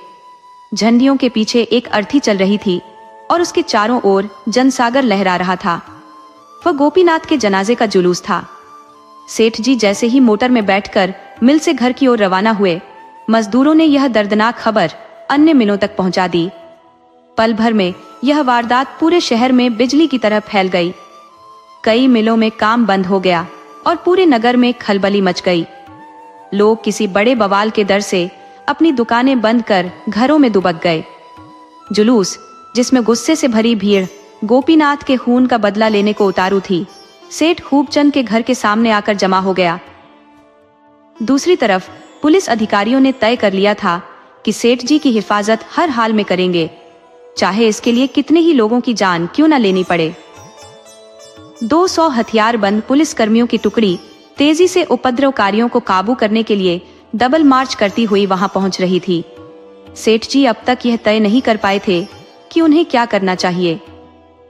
झंडियों के पीछे एक अर्थी चल रही थी और उसके चारों ओर जनसागर लहरा रहा था। वह गोपीनाथ के जनाजे का जुलूस था। सेठ जी जैसे ही मोटर में बैठकर मिल से घर की ओर रवाना हुए, मजदूरों ने यह दर्दनाक खबर अन्य मिलों तक पहुंचा दी। पल भर में यह वारदात पूरे शहर में बिजली की तरह फैल गई। कई मिलों में काम बंद हो गया और पूरे नगर में खलबली मच गई। लोग किसी बड़े बवाल के डर से अपनी दुकानें बंद कर घरों में दुबक गए। जुलूस, जिसमें गुस्से से भरी भीड़ गोपीनाथ के खून का बदला लेने को उतारू थी, सेठ खूबचंद के घर के सामने आकर जमा हो गया। दूसरी तरफ पुलिस अधिकारियों ने तय कर लिया था कि सेठ जी की हिफाजत हर हाल में करेंगे, चाहे इसके लिए कितने ही लोगों की जान क्यों न लेनी पड़े। 200 हथियारबंद पुलिस कर्मियों की टुकड़ी तेजी से उपद्रवकारियों को काबू करने के लिए डबल मार्च करती हुई वहां पहुंच रही थी। सेठ जी अब तक यह तय नहीं कर पाए थे कि उन्हें क्या करना चाहिए।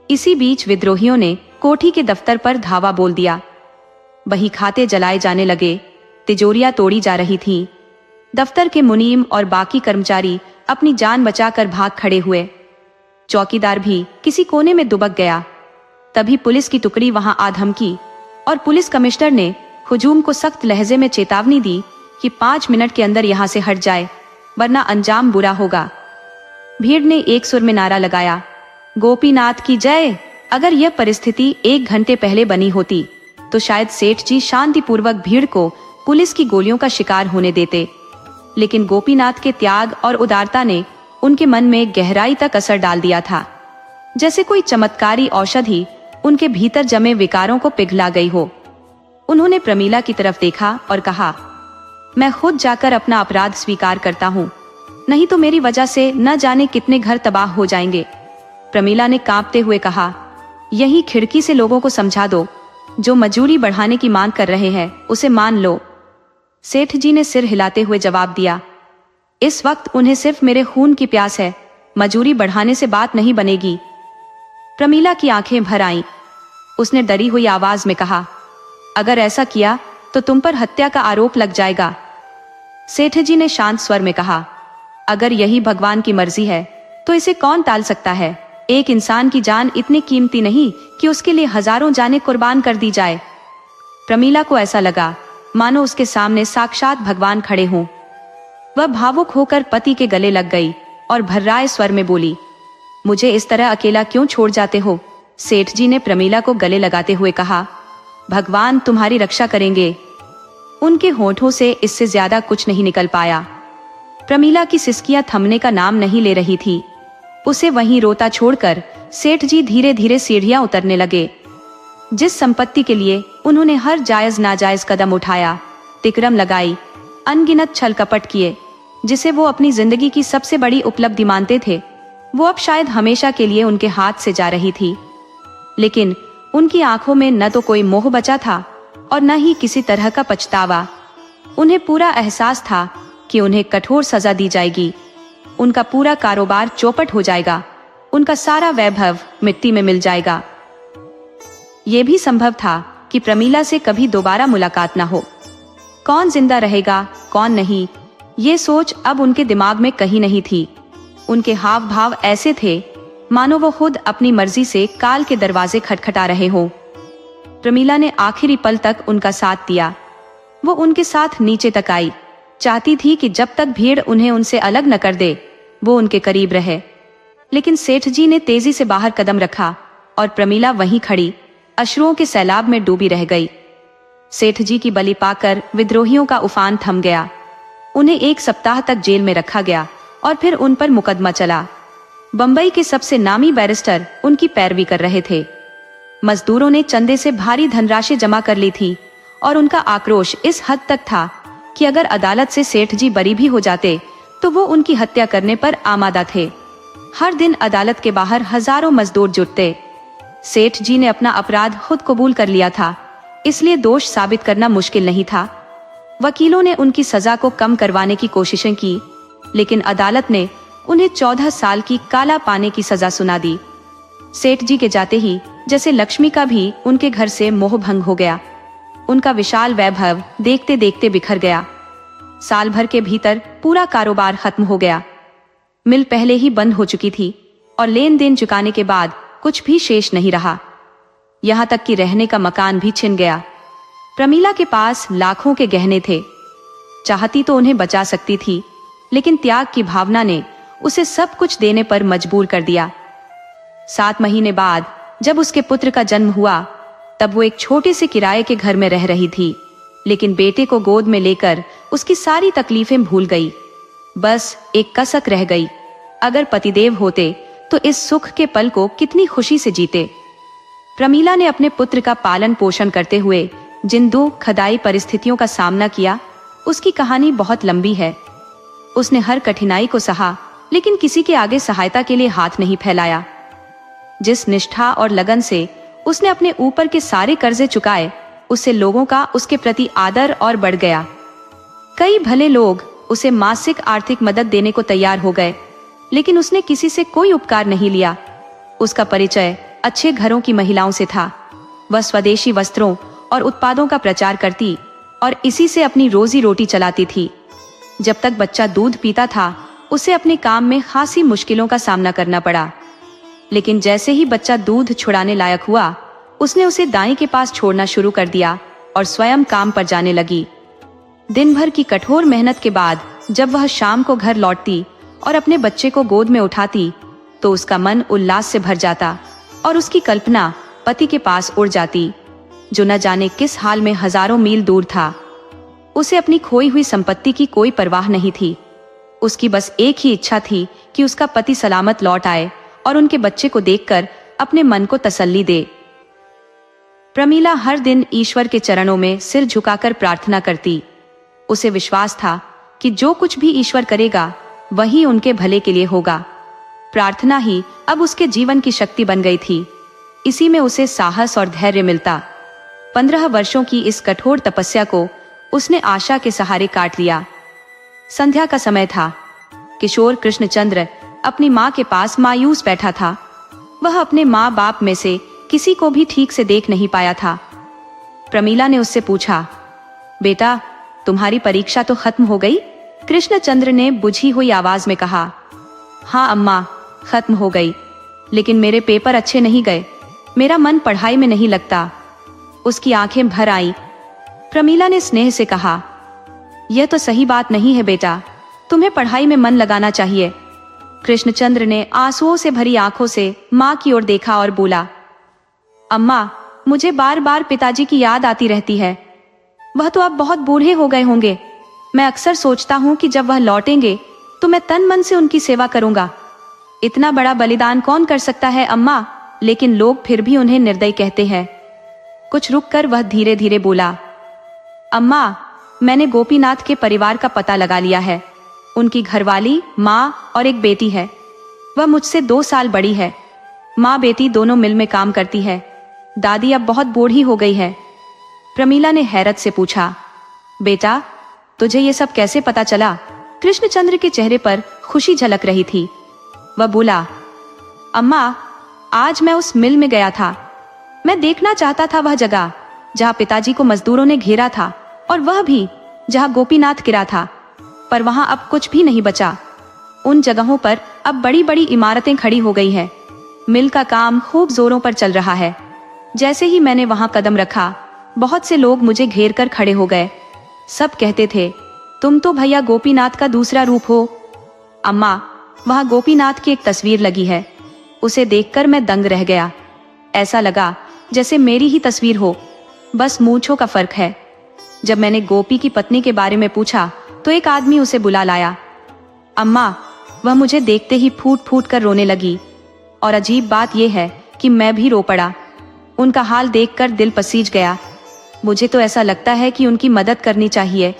इसी बीच विद्रोहियों ने कोठी के दफ्तर पर धावा बोल दिया। बही खाते जलाए जाने लगे, तिजोरियां तोड़ी जा रही थीं। दफ्तर के मुनीम और बाकी कर्मचारी अपनी जान बचाकर भाग खड़े हुए। चौकीदार भी किसी कोने में दुबक गया। तभी पुलिस की टुकड़ी वहां आ धमकी और पुलिस कमिश्नर ने हुजूम को सख्त लहजे में चेतावनी दी कि 5 मिनट के अंदर यहां से हट जाए, वरना अंजाम बुरा होगा। भीड़ ने एक सुर में नारा लगाया, गोपीनाथ की जय, अगर यह परिस्थिति 1 घंटे पहले बनी होती तो शायद सेठ जी शांतिपूर्वक भीड़ को पुलिस की गोलियों का शिकार होने देते, लेकिन गोपीनाथ के त्याग और उदारता ने उनके मन में गहराई तक असर डाल दिया था। जैसे कोई चमत्कारी औषधि उनके भीतर जमे विकारों को पिघला गई हो। उन्होंने प्रमीला की तरफ देखा और कहा, मैं खुद जाकर अपना अपराध स्वीकार करता हूँ, नहीं तो मेरी वजह से न जाने कितने घर तबाह हो जाएंगे। प्रमीला ने कांपते हुए कहा, यही खिड़की से लोगों को समझा दो, जो मजूरी बढ़ाने की मांग कर रहे हैं उसे मान लो। सेठ जी ने सिर हिलाते हुए जवाब दिया, इस वक्त उन्हें सिर्फ मेरे खून की प्यास है, मजूरी बढ़ाने से बात नहीं बनेगी। प्रमीला की आंखें भर आईं। उसने डरी हुई आवाज में कहा, अगर ऐसा किया तो तुम पर हत्या का आरोप लग जाएगा। सेठ जी ने शांत स्वर में कहा, अगर यही भगवान की मर्जी है तो इसे कौन टाल सकता है। एक इंसान की जान इतनी कीमती नहीं कि उसके लिए हजारों जानें कुर्बान कर दी जाए। प्रमीला को ऐसा लगा मानो उसके सामने साक्षात भगवान खड़े हों। वह भावुक होकर पति के गले लग गई और भर्राए स्वर में बोली, मुझे इस तरह अकेला क्यों छोड़ जाते हो। सेठ जी ने प्रमीला को गले लगाते हुए कहा, भगवान तुम्हारी रक्षा करेंगे। उनके होठों से इससे ज्यादा कुछ नहीं निकल पाया। प्रमीला की सिसकियां थमने का नाम नहीं ले रही थी। उसे वहीं रोता छोड़कर सेठ जी धीरे धीरे सीढ़ियां उतरने लगे। जिस संपत्ति के लिए उन्होंने हर जायज नाजायज कदम उठाया, तिकरम लगाई, अनगिनत छल कपट किए, जिसे वो अपनी जिंदगी की सबसे बड़ी उपलब्धि मानते थे, वो अब शायद हमेशा के लिए उनके हाथ से जा रही थी। लेकिन उनकी आंखों में न तो कोई मोह बचा था और न ही किसी तरह का पछतावा। उन्हें पूरा एहसास था कि उन्हें कठोर सजा दी जाएगी, उनका पूरा कारोबार चौपट हो जाएगा, उनका सारा वैभव मिट्टी में मिल जाएगा। यह भी संभव था कि प्रमीला से कभी दोबारा मुलाकात न हो। कौन जिंदा रहेगा, कौन नहीं, ये सोच अब उनके दिमाग में कहीं नहीं थी। उनके हाव भाव ऐसे थे मानो वो खुद अपनी मर्जी से काल के दरवाजे खटखटा रहे हों। प्रमीला ने आखिरी पल तक उनका साथ दिया। वो उनके साथ नीचे तक आई, चाहती थी कि जब तक भीड़ उन्हें उनसे अलग न कर दे, वो उनके करीब रहे। लेकिन सेठ जी ने तेजी से बाहर कदम रखा और प्रमीला वहीं खड़ी अश्रुओं के सैलाब में डूबी रह गई। सेठ जी की बलि पाकर विद्रोहियों का उफान थम गया। उन्हें 1 सप्ताह तक जेल में रखा गया और फिर उन पर मुकदमा चला। बंबई के सबसे नामी बैरिस्टर उनकी पैरवी कर रहे थे। मजदूरों ने चंदे से भारी धनराशि जमा कर ली थी और उनका आक्रोश इस हद तक था कि अगर अदालत से सेठ जी बरी भी हो जाते तो वो उनकी हत्या करने पर आमादा थे। हर दिन अदालत के बाहर हजारों मजदूर जुटते। सेठ जी ने अपना अपराध खुद कबूल कर लिया था, इसलिए दोष साबित करना मुश्किल नहीं था। वकीलों ने उनकी सजा को कम करवाने की कोशिशें की, लेकिन अदालत ने उन्हें 14 साल की काला पाने की सजा सुना दी। सेठ जी के जाते ही जैसे लक्ष्मी का भी उनके घर से मोह भंग हो गया। उनका विशाल वैभव देखते देखते बिखर गया। साल भर के भीतर पूरा कारोबार खत्म हो गया। मिल पहले ही बंद हो चुकी थी और लेन देन चुकाने के बाद कुछ भी शेष नहीं रहा। यहाँ तक कि रहने का मकान भी छिन गया। प्रमीला के पास लाखों के गहने थे। चाहती तो उन्हें बचा सकती थी, लेकिन त्याग की भावना ने उसे सब कुछ देने पर मजबूर कर दिया। 7 महीने बाद जब उसके पुत्र का जन्म हुआ, तब वो एक छोटे से किराए के घर में रह रही थी, लेकिन बेटे को गोद में लेकर उसकी सारी तकलीफें भूल गई। बस एक कसक रह गई, अगर पतिदेव होते तो इस सुख के पल को कितनी खुशी से जीते। प्रमीला ने अपने पुत्र का पालन पोषण करते हुए जिन दुखदायी परिस्थितियों का सामना किया, उसकी कहानी बहुत लंबी है। उसने हर कठिनाई को सहा, लेकिन किसी के आगे सहायता के लिए हाथ नहीं फैलाया। जिस निष्ठा और लगन से उसने अपने ऊपर के सारे कर्जे चुकाए, उससे लोगों का उसके प्रति आदर और बढ़ गया। कई भले लोग उसे मासिक आर्थिक मदद देने को तैयार हो गए, लेकिन उसने किसी से कोई उपकार नहीं लिया। उसका परिचय अच्छे घरों की महिलाओं से था। वह स्वदेशी वस्त्रों और उत्पादों का प्रचार करती और इसी से अपनी रोजी रोटी चलाती थी। जब तक बच्चा दूध पीता था, उसे अपने काम में खासी मुश्किलों का सामना करना पड़ा, लेकिन जैसे ही बच्चा दूध छुड़ाने लायक हुआ, उसने उसे दाई के पास छोड़ना शुरू कर दिया और स्वयं काम पर जाने लगी। दिन भर की कठोर मेहनत के बाद जब वह शाम को घर लौटती और अपने बच्चे को गोद में उठाती, तो उसका मन उल्लास से भर जाता। और उसकी कल्पना पति के पास उड़ जाती, जो न जाने किस हाल में हजारों मील दूर था। उसे अपनी खोई हुई संपत्ति की कोई परवाह नहीं थी। उसकी बस एक ही इच्छा थी कि उसका पति सलामत लौट आए और उनके बच्चे को देखकर अपने मन को तसल्ली दे। प्रमीला हर दिन ईश्वर के चरणों में सिर झुकाकर प्रार्थना करती। उसे विश्वास था कि जो कुछ भी ईश्वर करेगा वही उनके भले के लिए होगा। प्रार्थना ही अब उसके जीवन की शक्ति बन गई थी। इसी में उसे साहस और धैर्य मिलता। 15 वर्षों की इस कठोर तपस्या को उसने आशा के सहारे काट लिया। संध्या का समय था। किशोर कृष्णचंद्र अपनी माँ के पास मायूस बैठा था। वह अपने माँ बाप में से किसी को भी ठीक से देख नहीं पाया था। प्रमीला ने उससे पूछा, बेटा, तुम्हारी परीक्षा तो खत्म हो गई? कृष्णचंद्र ने बुझी हुई आवाज में कहा, हाँ अम्मा, खत्म हो गई, लेकिन मेरे पेपर अच्छे नहीं गए। मेरा मन पढ़ाई में नहीं लगता। उसकी आंखें भर आई। प्रमीला ने स्नेह से कहा, यह तो सही बात नहीं है बेटा, तुम्हें पढ़ाई में मन लगाना चाहिए। कृष्णचंद्र ने आंसुओं से भरी आंखों से माँ की ओर देखा और बोला, अम्मा, मुझे बार बार पिताजी की याद आती रहती है। वह तो अब बहुत बूढ़े हो गए होंगे। मैं अक्सर सोचता हूँ कि जब वह लौटेंगे तो मैं तन मन से उनकी सेवा करूंगा। इतना बड़ा बलिदान कौन कर सकता है अम्मा, लेकिन लोग फिर भी उन्हें निर्दयी कहते हैं। कुछ रुककर वह धीरे धीरे बोला, अम्मा, मैंने गोपीनाथ के परिवार का पता लगा लिया है। उनकी घरवाली, माँ और एक बेटी है। वह मुझसे 2 साल बड़ी है। माँ बेटी दोनों मिल में काम करती है। दादी अब बहुत बूढ़ी हो गई है। प्रमीला ने हैरत से पूछा, बेटा, तुझे ये सब कैसे पता चला? कृष्णचंद्र के चेहरे पर खुशी झलक रही थी। वह बोला, अम्मा, आज मैं उस मिल में गया था। मैं देखना चाहता था वह जगह जहाँ पिताजी को मजदूरों ने घेरा था, और वह भी जहाँ गोपीनाथ गिरा था, पर वहां अब कुछ भी नहीं बचा। उन जगहों पर अब बड़ी बड़ी इमारतें खड़ी हो गई हैं। मिल का काम खूब जोरों पर चल रहा है। जैसे ही मैंने वहां कदम रखा, बहुत से लोग मुझे घेर कर खड़े हो गए। सब कहते थे, तुम तो भैया गोपीनाथ का दूसरा रूप हो। अम्मा, वहां गोपीनाथ की एक तस्वीर लगी है। उसे देखकर मैं दंग रह गया। ऐसा लगा जैसे मेरी ही तस्वीर हो, बस मूंछों का फर्क है। जब मैंने गोपी की पत्नी के बारे में पूछा तो एक आदमी उसे बुला लाया। अम्मा, वह मुझे देखते ही फूट फूट कर रोने लगी, और अजीब बात यह है कि मैं भी रो पड़ा। उनका हाल देखकर दिल पसीज गया। मुझे तो ऐसा लगता है कि उनकी मदद करनी चाहिए।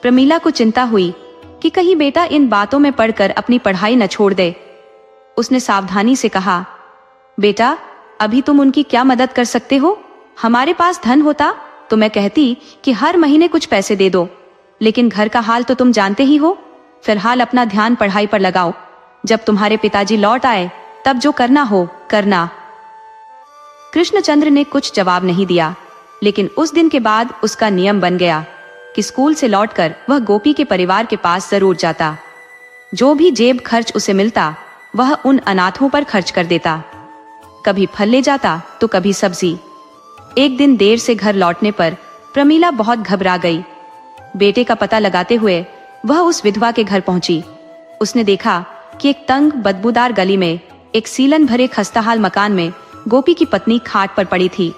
प्रमीला को चिंता हुई कि कहीं बेटा इन बातों में पढ़कर अपनी पढ़ाई न छोड़ दे। उसने सावधानी से कहा, बेटा, अभी तुम उनकी क्या मदद कर सकते हो? हमारे पास धन होता तो मैं कहती कि हर महीने कुछ पैसे दे दो, लेकिन घर का हाल तो तुम जानते ही हो। फिलहाल अपना ध्यान पढ़ाई पर लगाओ। जब तुम्हारे पिताजी लौट आए तब जो करना हो करना। कृष्णचंद्र ने कुछ जवाब नहीं दिया, लेकिन उस दिन के बाद उसका नियम बन गया कि स्कूल से लौटकर वह गोपी के परिवार के पास जरूर जाता। जो भी जेब खर्च उसे मिलता वह उन अनाथों पर खर्च कर देता। कभी फल ले जाता तो कभी सब्जी। एक दिन देर से घर लौटने पर प्रमीला बहुत घबरा गई। बेटे का पता लगाते हुए वह उस विधवा के घर पहुंची। उसने देखा कि एक तंग बदबूदार गली में, एक सीलन भरे खस्ताहाल मकान में गोपी की पत्नी खाट पर पड़ी थी।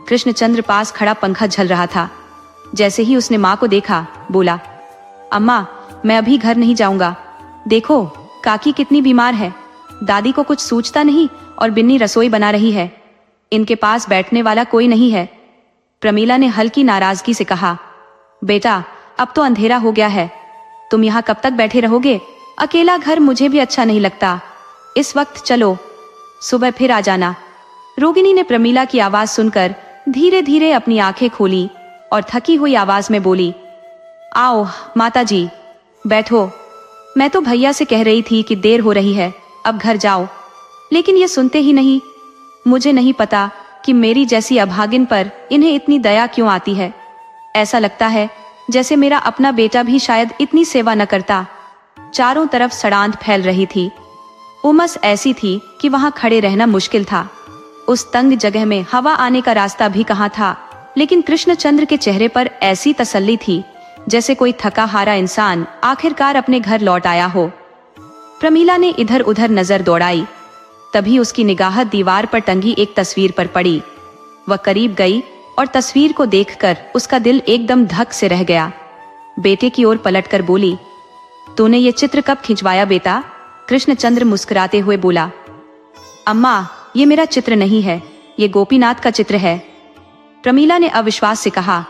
कृष्णचंद्र पास खड़ा पंखा झल रहा था। जैसे ही उसने माँ को देखा, बोला, अम्मा, मैं अभी घर नहीं जाऊंगा। देखो काकी कितनी बीमार है। दादी को कुछ सूझता नहीं और बिन्नी रसोई बना रही है। इनके पास बैठने वाला कोई नहीं है। प्रमीला ने हल्की नाराजगी से कहा, बेटा, अब तो अंधेरा हो गया है। तुम यहाँ कब तक बैठे रहोगे? अकेला घर मुझे भी अच्छा नहीं लगता। इस वक्त चलो, सुबह फिर आ जाना। रोगिणी ने प्रमीला की आवाज सुनकर धीरे धीरे अपनी आंखें खोली और थकी हुई आवाज में बोली, आओ माताजी, बैठो। मैं तो भैया से कह रही थी कि देर हो रही है, अब घर जाओ, लेकिन ये सुनते ही नहीं। मुझे नहीं पता कि मेरी जैसी अभागिन पर इन्हें इतनी दया क्यों आती है। ऐसा लगता है जैसे मेरा अपना बेटा भी शायद इतनी सेवा न करता। चारों तरफ सड़ांध फैल रही थी। उमस ऐसी थी कि वहां खड़े रहना मुश्किल था। उस तंग जगह में हवा आने का रास्ता भी कहाँ था, लेकिन कृष्णचंद्र के चेहरे पर ऐसी तसल्ली थी जैसे कोई थका हारा इंसान आखिरकार अपने घर लौट आया हो। प्रमीला ने इधर उधर नजर दौड़ाई। तभी उसकी निगाह दीवार पर टंगी एक तस्वीर पर पड़ी। वह करीब गई और तस्वीर को देखकर उसका दिल एकदम धक से रह गया। बेटे की ओर पलटकर बोली, तूने ये चित्र कब खिंचवाया बेटा? कृष्णचंद्र मुस्कुराते हुए बोला, अम्मा, ये मेरा चित्र नहीं है, ये गोपीनाथ का चित्र है। प्रमीला ने अविश्वास से कहा,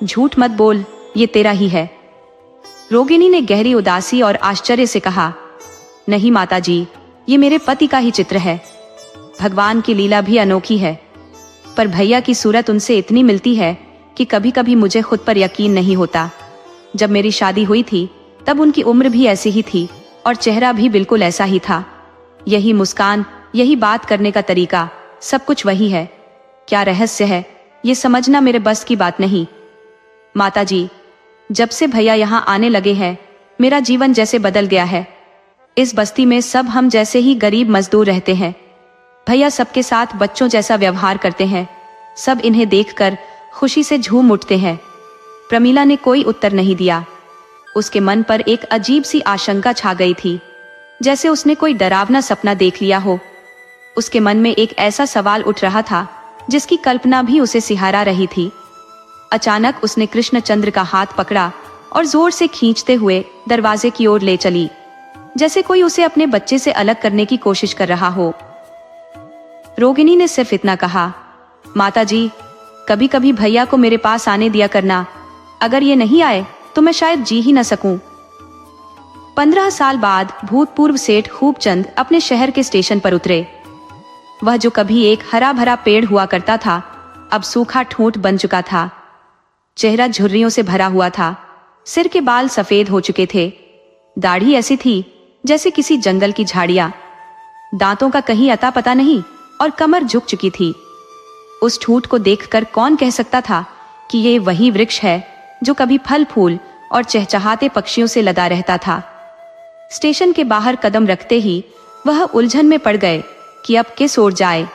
झूठ मत बोल, ये तेरा ही है। रोगिणी ने गहरी उदासी और आश्चर्य से कहा, नहीं माताजी, ये मेरे पति का ही चित्र है। भगवान की लीला भी अनोखी है, पर भैया की सूरत उनसे इतनी मिलती है कि कभी कभी मुझे खुद पर यकीन नहीं होता। जब मेरी शादी हुई थी तब उनकी उम्र भी ऐसी ही थी और चेहरा भी बिल्कुल ऐसा ही था। यही मुस्कान, यही बात करने का तरीका, सब कुछ वही है। क्या रहस्य है, ये समझना मेरे बस की बात नहीं। माताजी, जब से भैया यहाँ आने लगे हैं, मेरा जीवन जैसे बदल गया है। इस बस्ती में सब हम जैसे ही गरीब मजदूर रहते हैं। भैया सबके साथ बच्चों जैसा व्यवहार करते हैं। सब इन्हें देखकर खुशी से झूम उठते हैं। प्रमीला ने कोई उत्तर नहीं दिया। उसके मन पर एक अजीब सी आशंका छा गई थी, जैसे उसने कोई डरावना सपना देख लिया हो। उसके मन में एक ऐसा सवाल उठ रहा था जिसकी कल्पना भी उसे सिहारा रही थी। अचानक उसने कृष्णचंद्र का हाथ पकड़ा और जोर से खींचते हुए दरवाजे की ओर ले चली, जैसे कोई उसे अपने बच्चे से अलग करने की कोशिश कर रहा हो। रोगिणी ने सिर्फ इतना कहा, माताजी, कभी कभी भैया को मेरे पास आने दिया करना। अगर ये नहीं आए तो मैं शायद जी ही न सकूं। 15 साल बाद भूतपूर्व सेठ खूबचंद अपने शहर के स्टेशन पर उतरे। वह जो कभी एक हरा भरा पेड़ हुआ करता था, अब सूखा ठूंठ बन चुका था। चेहरा झुर्रियों से भरा हुआ था, सिर के बाल सफेद हो चुके थे, दाढ़ी ऐसी थी जैसे किसी जंगल की झाड़ियां, दांतों का कहीं अता पता नहीं और कमर झुक चुकी थी। उस ठूंठ को देखकर कौन कह सकता था कि ये वही वृक्ष है जो कभी फल फूल और चहचहाते पक्षियों से लदा रहता था। स्टेशन के बाहर कदम रखते ही वह उलझन में पड़ गए कि अब किस ओर जाए।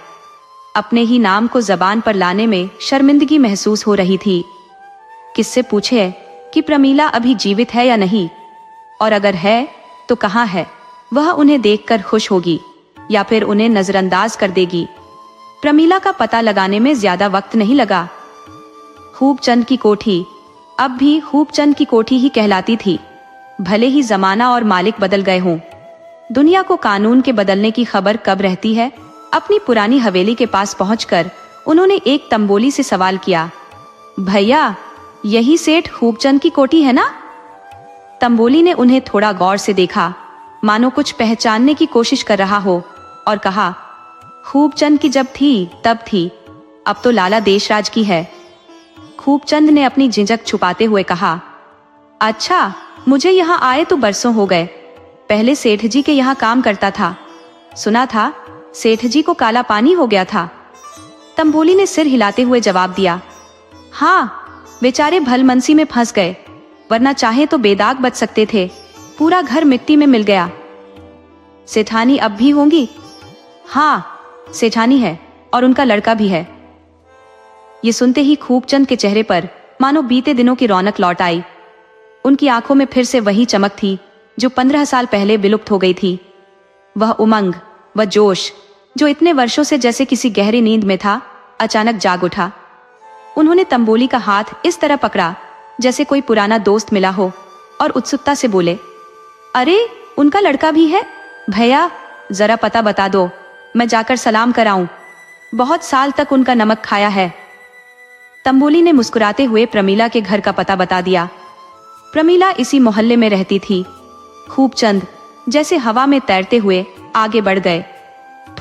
अपने ही नाम को जबान पर लाने में शर्मिंदगी महसूस हो रही थी। किससे पूछे कि प्रमीला अभी जीवित है या नहीं, और अगर है तो कहाँ है? वह उन्हें देखकर खुश होगी या फिर उन्हें नजरअंदाज कर देगी। प्रमीला का पता लगाने में ज्यादा वक्त नहीं लगा। खूबचंद की कोठी अब भी खूबचंद की कोठी ही कहलाती थी, भले ही जमाना और मालिक बदल गए हों। दुनिया को कानून के बदलने की खबर कब रहती है? अपनी पुरानी हवेली के पास पहुंचकर उन्होंने एक तंबोली से सवाल किया, भैया, यही सेठ खूबचंद की कोठी है ना? तंबोली ने उन्हें थोड़ा गौर से देखा, मानो कुछ पहचानने की कोशिश कर रहा हो, और कहा, खूबचंद की जब थी तब थी, अब तो लाला देशराज की है। खूबचंद ने अपनी झिझक छुपाते हुए कहा, अच्छा, मुझे यहाँ आए तो बरसों हो गए। पहले सेठ जी के यहाँ काम करता था। सुना था सेठ जी को काला पानी हो गया था। तंबोली ने सिर हिलाते हुए जवाब दिया, हाँ, बेचारे भलमनसी में फंस गए, वरना चाहे तो बेदाग बच सकते थे। पूरा घर मिट्टी में मिल गया। सेठानी अब भी होंगी? हाँ, सेठानी है और उनका लड़का भी है। ये सुनते ही खूबचंद के चेहरे पर मानो बीते दिनों की रौनक लौट आई। उनकी आंखों में फिर से वही चमक थी जो 15 साल पहले विलुप्त हो गई थी। वह उमंग, वह जोश जो इतने वर्षों से जैसे किसी गहरी नींद में था, अचानक जाग उठा। उन्होंने तंबोली का हाथ इस तरह पकड़ा जैसे कोई पुराना दोस्त मिला हो और उत्सुकता से बोले, अरे, उनका लड़का भी है? भैया, जरा पता बता दो, मैं जाकर सलाम कराऊं। बहुत साल तक उनका नमक खाया है। तंबोली ने मुस्कुराते हुए प्रमीला के घर का पता बता दिया। प्रमीला इसी मोहल्ले में रहती थी। खूबचंद जैसे हवा में तैरते हुए आगे बढ़ गए।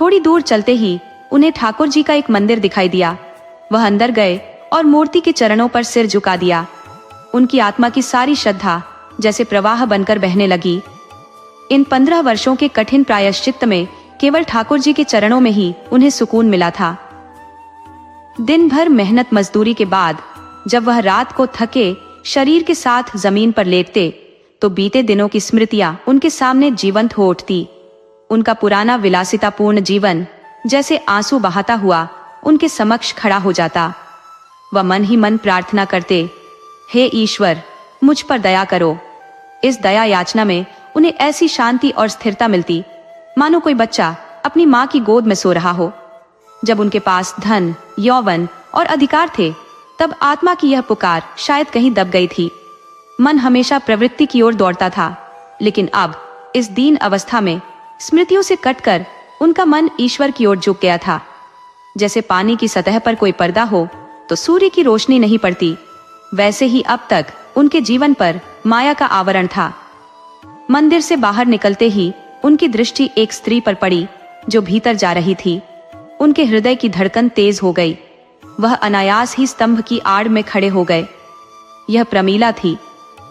थोड़ी दूर चलते ही उन्हें ठाकुर जी का एक मंदिर दिखाई दिया। वह अंदर गए और मूर्ति के चरणों पर सिर झुका दिया। उनकी आत्मा की सारी श्रद्धा जैसे प्रवाह बनकर बहने लगी। इन 15 वर्षों के कठिन प्रायश्चित्त में केवल ठाकुर जी के चरणों में ही उन्हें सुकून मिला था। दिन भर मेहनत मजदूरी के बाद जब वह रात को थके शरीर के साथ जमीन पर लेटते, तो बीते दिनों की स्मृतियां उनके सामने जीवंत हो उठती। उनका पुराना विलासितापूर्ण जीवन जैसे आंसू बहाता हुआ उनके समक्ष खड़ा हो जाता। वह मन ही मन प्रार्थना करते, हे ईश्वर, मुझ पर दया करो। इस दया याचना में उन्हें ऐसी शांति और स्थिरता मिलती मानो कोई बच्चा अपनी माँ की गोद में सो रहा हो। जब उनके पास धन, यौवन और अधिकार थे, तब आत्मा की यह पुकार शायद कहीं दब गई थी। मन हमेशा प्रवृत्ति की ओर दौड़ता था, लेकिन अब इस दीन अवस्था में स्मृतियों से कटकर उनका मन ईश्वर की ओर झुक गया था। जैसे पानी की सतह पर कोई पर्दा हो तो सूर्य की रोशनी नहीं पड़ती, वैसे ही अब तक उनके जीवन पर माया का आवरण था। मंदिर से बाहर निकलते ही उनकी दृष्टि एक स्त्री पर पड़ी जो भीतर जा रही थी। उनके हृदय की धड़कन तेज हो गई। वह अनायास ही स्तंभ की आड़ में खड़े हो गए। यह प्रमीला थी।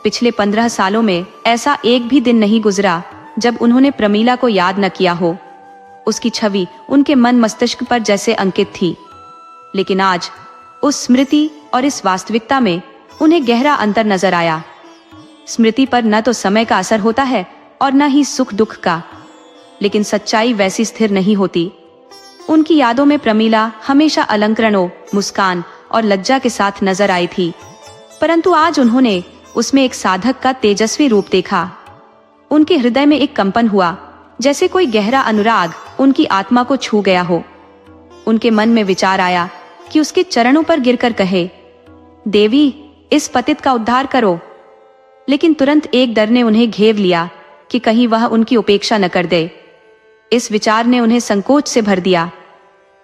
पिछले 15 सालों में ऐसा एक भी दिन नहीं गुजरा जब उन्होंने प्रमीला को याद न किया हो। उसकी छवि उनके मन मस्तिष्क पर जैसे अंकित थी। लेकिन आज उस स्मृति और इस वास्तविकता में उन्हें गहरा अंतर नजर आया। स्मृति पर न तो समय का असर होता है और न ही सुख दुख का, लेकिन सच्चाई वैसी स्थिर नहीं होती। उनकी यादों में प्रमीला हमेशा अलंकरणों, मुस्कान और लज्जा के साथ नजर आई थी, परंतु आज उन्होंने उसमें एक साधक का तेजस्वी रूप देखा। उनके हृदय में एक कंपन हुआ, जैसे कोई गहरा अनुराग उनकी आत्मा को छू गया हो। उनके मन में विचार आया कि उसके चरणों पर गिरकर कहे, देवी, इस पतित का उद्धार करो। लेकिन तुरंत एक डर ने उन्हें घेर लिया कि कहीं वह उनकी उपेक्षा न कर दे। इस विचार ने उन्हें संकोच से भर दिया।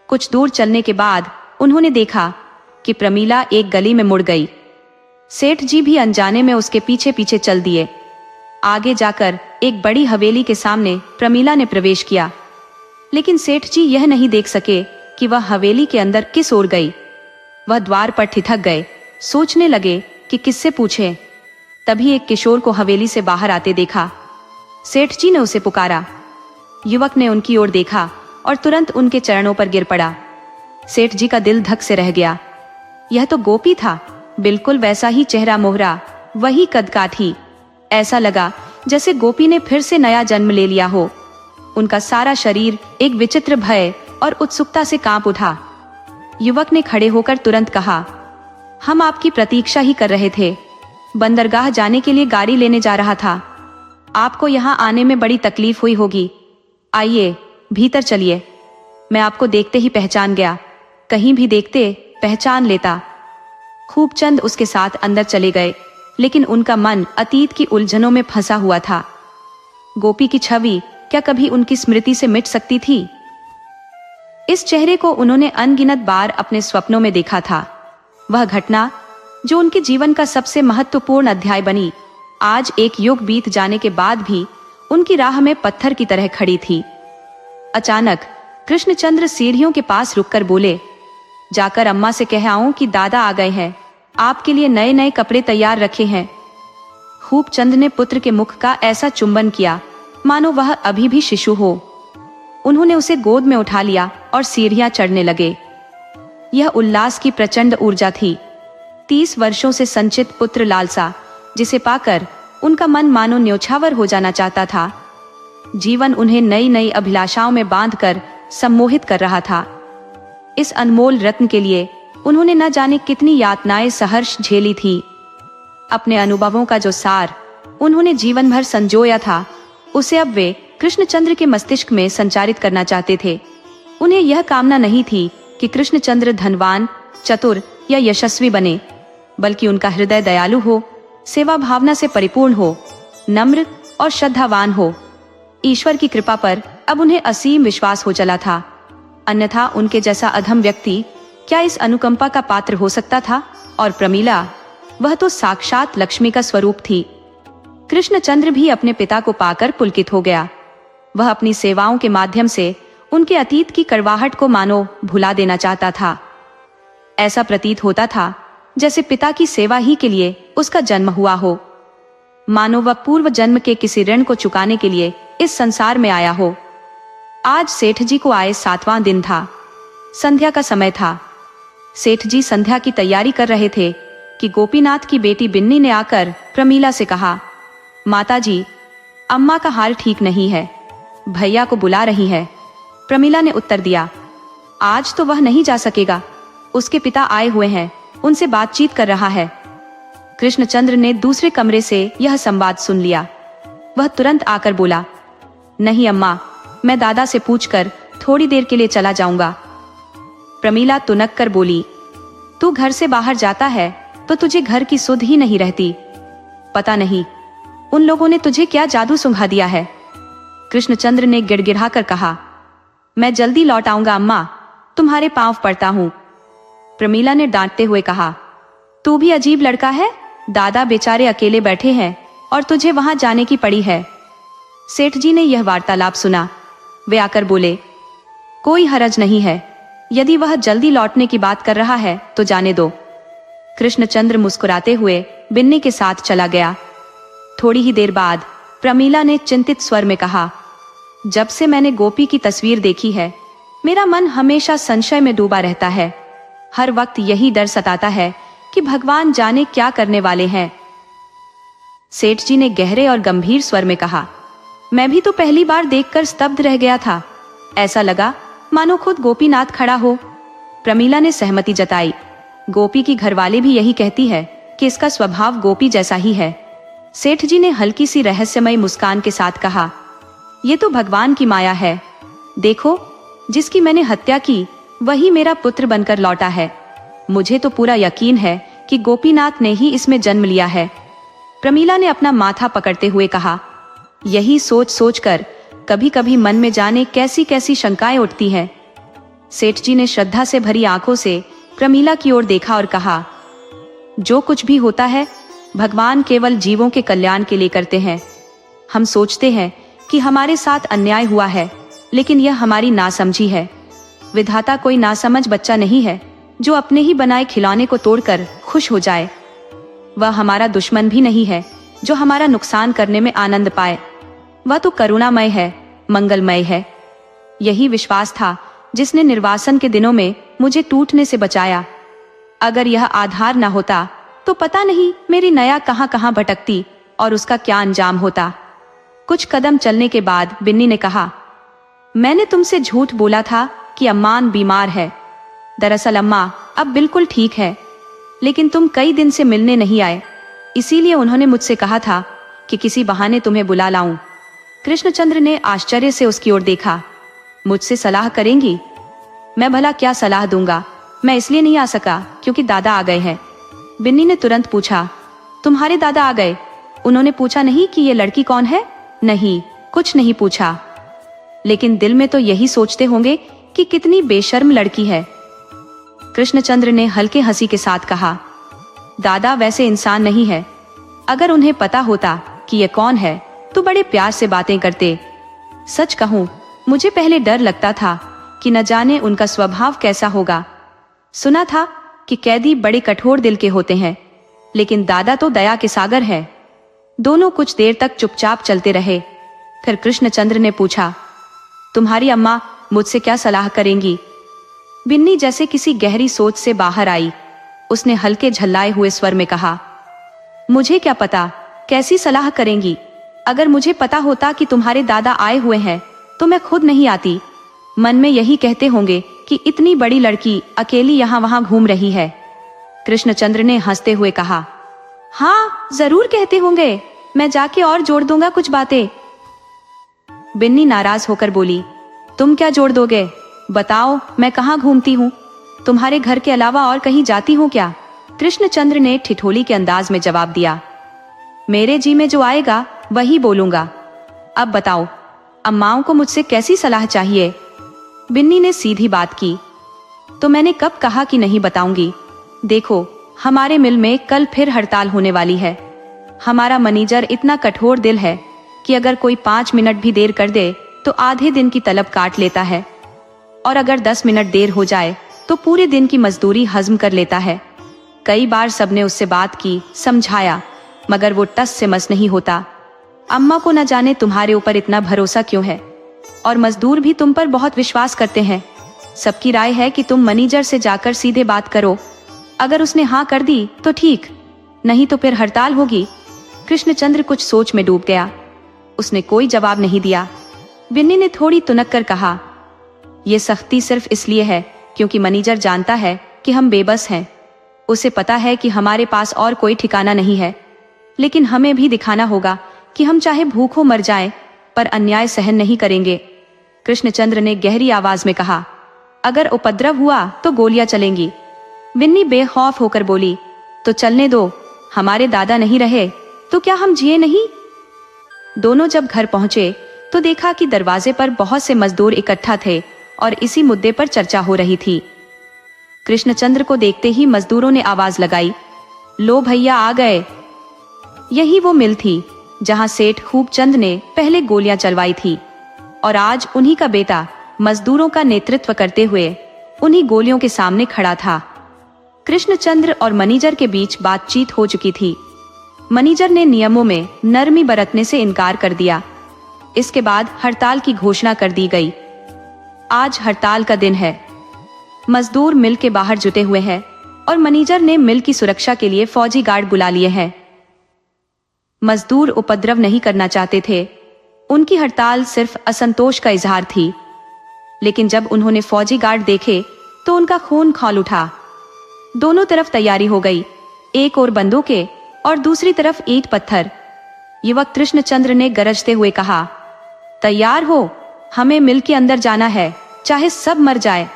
कुछ दूर चलने के बाद उन्होंने देखा कि प्रमीला एक गली में मुड़ गई। सेठ जी भी अनजाने में उसके पीछे पीछे चल दिए। आगे जाकर एक बड़ी हवेली के सामने प्रमीला ने प्रवेश किया, लेकिन सेठ जी यह नहीं देख सके कि वह हवेली के अंदर किस ओर गई। वह द्वार पर ठिठक गए, सोचने लगे कि किससे पूछें। तभी एक किशोर को हवेली से बाहर आते देखा। सेठ जी ने उसे पुकारा। युवक ने उनकी ओर देखा और तुरंत उनके चरणों पर गिर पड़ा। सेठ जी का दिल धक से रह गया। यह तो गोपी था, बिल्कुल वैसा ही चेहरा मोहरा, वही कद काठी। ऐसा लगा जैसे गोपी ने फिर से नया जन्म ले लिया हो। उनका सारा शरीर एक विचित्र भय और उत्सुकता से कांप उठा। युवक ने खड़े होकर तुरंत कहा, हम आपकी प्रतीक्षा ही कर रहे थे। बंदरगाह जाने के लिए गाड़ी लेने जा रहा था। आपको यहाँ आने में बड़ी तकलीफ हुई होगी। आइए, भीतर चलिए। मैं आपको देखते ही पहचान गया। कहीं भी देखते पहचान लेता। खूबचंद उसके साथ अंदर चले गए, लेकिन उनका मन अतीत की उलझनों में फंसा हुआ था। गोपी की छवि क्या कभी उनकी स्मृति से मिट सकती थी? इस चेहरे को उन्होंने अनगिनत बार अपने स्वप्नों में देखा था। वह घटना जो उनके जीवन का सबसे महत्वपूर्ण अध्याय बनी, आज एक युग बीत जाने के बाद भी उनकी राह में पत्थर की तरह खड़ी थी। अचानक कृष्णचंद्र सीढ़ियों के पास रुककर बोले, जाकर अम्मा से कह आऊं कि दादा आ गए हैं। आपके लिए नए नए कपड़े तैयार रखे हैं। खूबचंद ने पुत्र के मुख का ऐसा चुंबन किया मानो वह अभी भी शिशु हो। उन्होंने उसे गोद में उठा लिया और सीढ़ियां चढ़ने लगे। यह उल्लास की प्रचंड ऊर्जा थी। 30 वर्षों से संचित पुत्र लालसा, जिसे पाकर उनका मन मानो न्योछावर हो जाना चाहता था। जीवन उन्हें नई नई अभिलाषाओं में बांधकर सम्मोहित कर रहा था। इस अनमोल रत्न के लिए उन्होंने न जाने कितनी यातनाएं सहर्ष झेली थी। अपने अनुभवों का जो सार उन्होंने जीवन भर संजोया था, उसे अब वे कृष्णचंद्र के मस्तिष्क में संचारित करना चाहते थे। उन्हें यह कामना नहीं थी कि कृष्णचंद्र धनवान, चतुर या यशस्वी बने, बल्कि उनका हृदय दयालु हो, सेवा भावना से परिपूर्ण हो, नम्र और श्रद्धावान हो। ईश्वर की कृपा पर अब उन्हें असीम विश्वास हो चला था। अन्यथा उनके जैसा अधम व्यक्ति क्या इस अनुकंपा का पात्र हो सकता था? और प्रमीला, वह तो साक्षात लक्ष्मी का स्वरूप थी। कृष्णचंद्र भी अपने पिता को पाकर पुलकित हो गया। वह अपनी सेवाओं के माध्यम से उनके अतीत की कड़वाहट को मानो भुला देना चाहता था। ऐसा प्रतीत होता था जैसे पिता की सेवा ही के लिए उसका जन्म हुआ हो, मानो वह पूर्व जन्म के किसी ऋण को चुकाने के लिए इस संसार में आया हो। आज सेठ जी को आए 7वां दिन था। संध्या का समय था। सेठ जी संध्या की तैयारी कर रहे थे कि गोपीनाथ की बेटी बिन्नी ने आकर प्रमीला से कहा, माताजी, अम्मा का हाल ठीक नहीं है, भैया को बुला रही है। प्रमीला ने उत्तर दिया, आज तो वह नहीं जा सकेगा, उसके पिता आए हुए हैं, उनसे बातचीत कर रहा है। कृष्णचंद्र ने दूसरे कमरे से यह संवाद सुन लिया। वह तुरंत आकर बोला, नहीं अम्मा, मैं दादा से पूछकर थोड़ी देर के लिए चला जाऊंगा। प्रमीला तुनक कर बोली, तू घर से बाहर जाता है तो तुझे घर की सुध ही नहीं रहती। पता नहीं उन लोगों ने तुझे क्या जादू सुंघा दिया है। कृष्णचंद्र ने गिड़गिड़ा कर कहा, मैं जल्दी लौट आऊंगा अम्मा, तुम्हारे पांव पड़ता हूं। प्रमीला ने डांटते हुए कहा, तू भी अजीब लड़का है, दादा बेचारे अकेले बैठे हैं और तुझे वहां जाने की पड़ी है। सेठ जी ने यह वार्तालाप सुना। वे आकर बोले, कोई हरज नहीं है, यदि वह जल्दी लौटने की बात कर रहा है तो जाने दो। कृष्णचंद्र मुस्कुराते हुए बिन्नी के साथ चला गया। थोड़ी ही देर बाद प्रमीला ने चिंतित स्वर में कहा, जब से मैंने गोपी की तस्वीर देखी है मेरा मन हमेशा संशय में डूबा रहता है। हर वक्त यही डर सताता है कि भगवान जाने क्या करने वाले हैं। सेठ जी ने गहरे और गंभीर स्वर में कहा, मैं भी तो पहली बार देखकर स्तब्ध रह गया था। ऐसा लगा मानो खुद गोपीनाथ खड़ा हो। प्रमीला ने सहमति जताई। गोपी की घरवाले भी यही कहती है कि इसका स्वभाव गोपी जैसा ही है। सेठ जी ने हल्की सी रहस्यमयी मुस्कान के साथ कहा, ये तो भगवान की माया है। देखो, जिसकी मैंने हत्या की वही मेरा पुत्र बनकर लौटा है। मुझे तो पूरा यकीन है कि गोपीनाथ ने ही इसमें जन्म लिया है। प्रमीला ने अपना माथा पकड़ते हुए कहा, यही सोच सोचकर कभी कभी मन में जाने कैसी कैसी शंकाएं उठती हैं। सेठ जी ने श्रद्धा से भरी आंखों से प्रमीला की ओर देखा और कहा, जो कुछ भी होता है भगवान केवल जीवों के कल्याण के लिए करते हैं। हम सोचते हैं कि हमारे साथ अन्याय हुआ है, लेकिन यह हमारी नासमझी है। विधाता कोई नासमझ बच्चा नहीं है जो अपने ही बनाए खिलौने को तोड़कर खुश हो जाए। वह हमारा दुश्मन भी नहीं है जो हमारा नुकसान करने में आनंद पाए। वह तो करुणामय है, मंगलमय है। यही विश्वास था जिसने निर्वासन के दिनों में मुझे टूटने से बचाया। अगर यह आधार न होता तो पता नहीं मेरी नया कहां कहां भटकती और उसका क्या अंजाम होता। कुछ कदम चलने के बाद बिन्नी ने कहा, मैंने तुमसे झूठ बोला था कि अम्मान बीमार है। दरअसल अम्मा अब बिल्कुल ठीक है, लेकिन तुम कई दिन से मिलने नहीं आए, इसीलिए उन्होंने मुझसे कहा था कि किसी बहाने तुम्हें बुला लाऊं। कृष्णचंद्र ने आश्चर्य से उसकी ओर देखा। मुझसे सलाह करेंगी? मैं भला क्या सलाह दूंगा? मैं इसलिए नहीं आ सका क्योंकि दादा आ गए हैं। बिन्नी ने तुरंत पूछा, तुम्हारे दादा आ गए? उन्होंने पूछा नहीं कि ये लड़की कौन है? नहीं, कुछ नहीं पूछा, लेकिन दिल में तो यही सोचते होंगे कि कितनी बेशर्म लड़की है। कृष्णचंद्र ने हल्के हंसी के साथ कहा, दादा वैसे इंसान नहीं है। अगर उन्हें पता होता कि ये कौन है तो बड़े प्यार से बातें करते। सच कहूं, मुझे पहले डर लगता था कि न जाने उनका स्वभाव कैसा होगा। सुना था कि कैदी बड़े कठोर दिल के होते हैं, लेकिन दादा तो दया के सागर है। दोनों कुछ देर तक चुपचाप चलते रहे। फिर कृष्णचंद्र ने पूछा, तुम्हारी अम्मा मुझसे क्या सलाह करेंगी? बिन्नी जैसे किसी गहरी सोच से बाहर आई। उसने हल्के झल्लाए हुए स्वर में कहा, मुझे क्या पता कैसी सलाह करेंगी। अगर मुझे पता होता कि तुम्हारे दादा आए हुए हैं तो मैं खुद नहीं आती। मन में यही कहते होंगे कि इतनी बड़ी लड़की अकेली यहाँ वहां घूम रही है। कृष्णचंद्र ने हंसते हुए कहा, हाँ जरूर कहते होंगे, मैं जाके और जोड़ दूंगा कुछ बातें। बिन्नी नाराज होकर बोली, तुम क्या जोड़ दोगे? बताओ, मैं कहाँ घूमती हूँ? तुम्हारे घर के अलावा और कहीं जाती हूँ क्या? कृष्णचंद्र ने ठिठोली के अंदाज में जवाब दिया, मेरे जी में जो आएगा वही बोलूंगा। अब बताओ, अम्माओं को मुझसे कैसी सलाह चाहिए? बिन्नी ने सीधी बात की। तो मैंने कब कहा कि नहीं बताऊंगी? देखो, हमारे मिल में कल फिर हड़ताल होने वाली है। हमारा मैनेजर इतना कठोर दिल है कि अगर कोई 5 मिनट भी देर कर दे तो आधे दिन की तलब काट लेता है, और अगर 10 मिनट देर हो जाए तो पूरे दिन की मजदूरी हजम कर लेता है। कई बार सबने उससे बात की, समझाया, मगर वो टस से मस नहीं होता। अम्मा को न जाने तुम्हारे ऊपर इतना भरोसा क्यों है, और मजदूर भी तुम पर बहुत विश्वास करते हैं। सबकी राय है कि तुम मैनेजर से जाकर सीधे बात करो। अगर उसने हाँ कर दी तो ठीक, नहीं तो फिर हड़ताल होगी। कृष्णचंद्र कुछ सोच में डूब गया। उसने कोई जवाब नहीं दिया। बिन्नी ने थोड़ी तुनक कर कहा, यह सख्ती सिर्फ इसलिए है क्योंकि मैनेजर जानता है कि हम बेबस हैं। उसे पता है कि हमारे पास और कोई ठिकाना नहीं है, लेकिन हमें भी दिखाना होगा कि हम चाहे भूखों मर जाएं, पर अन्याय सहन नहीं करेंगे। कृष्णचंद्र ने गहरी आवाज में कहा, अगर उपद्रव हुआ तो गोलियां चलेंगी। बिन्नी बेखौफ होकर बोली, तो चलने दो, हमारे दादा नहीं रहे तो क्या हम जिए नहीं? दोनों जब घर पहुंचे तो देखा कि दरवाजे पर बहुत से मजदूर इकट्ठा थे और इसी मुद्दे पर चर्चा हो रही थी। कृष्णचंद्र को देखते ही मजदूरों ने आवाज लगाई, लो भैया आ गए। यही वो मिल थी जहां सेठ खूबचंद ने पहले गोलियां चलवाई थी और आज उन्हीं का बेटा मजदूरों का नेतृत्व करते हुए उन्हीं गोलियों के सामने खड़ा था। कृष्णचंद्र और मैनेजर के बीच बातचीत हो चुकी थी। मैनेजर ने नियमों में नरमी बरतने से इनकार कर दिया। इसके बाद हड़ताल की घोषणा कर दी गई। आज हड़ताल का दिन है। मजदूर मिल के बाहर जुटे हुए हैं और मैनेजर ने मिल की सुरक्षा के लिए फौजी गार्ड बुला लिए हैं। मजदूर उपद्रव नहीं करना चाहते थे, उनकी हड़ताल सिर्फ असंतोष का इजहार थी। लेकिन जब उन्होंने फौजी गार्ड देखे तो उनका खून खौल उठा। दोनों तरफ तैयारी हो गई, एक ओर बंदूकें और दूसरी तरफ ईंट पत्थर। युवक कृष्णचंद्र ने गरजते हुए कहा, तैयार हो, हमें मिल के अंदर जाना है, चाहे सब मर जाए।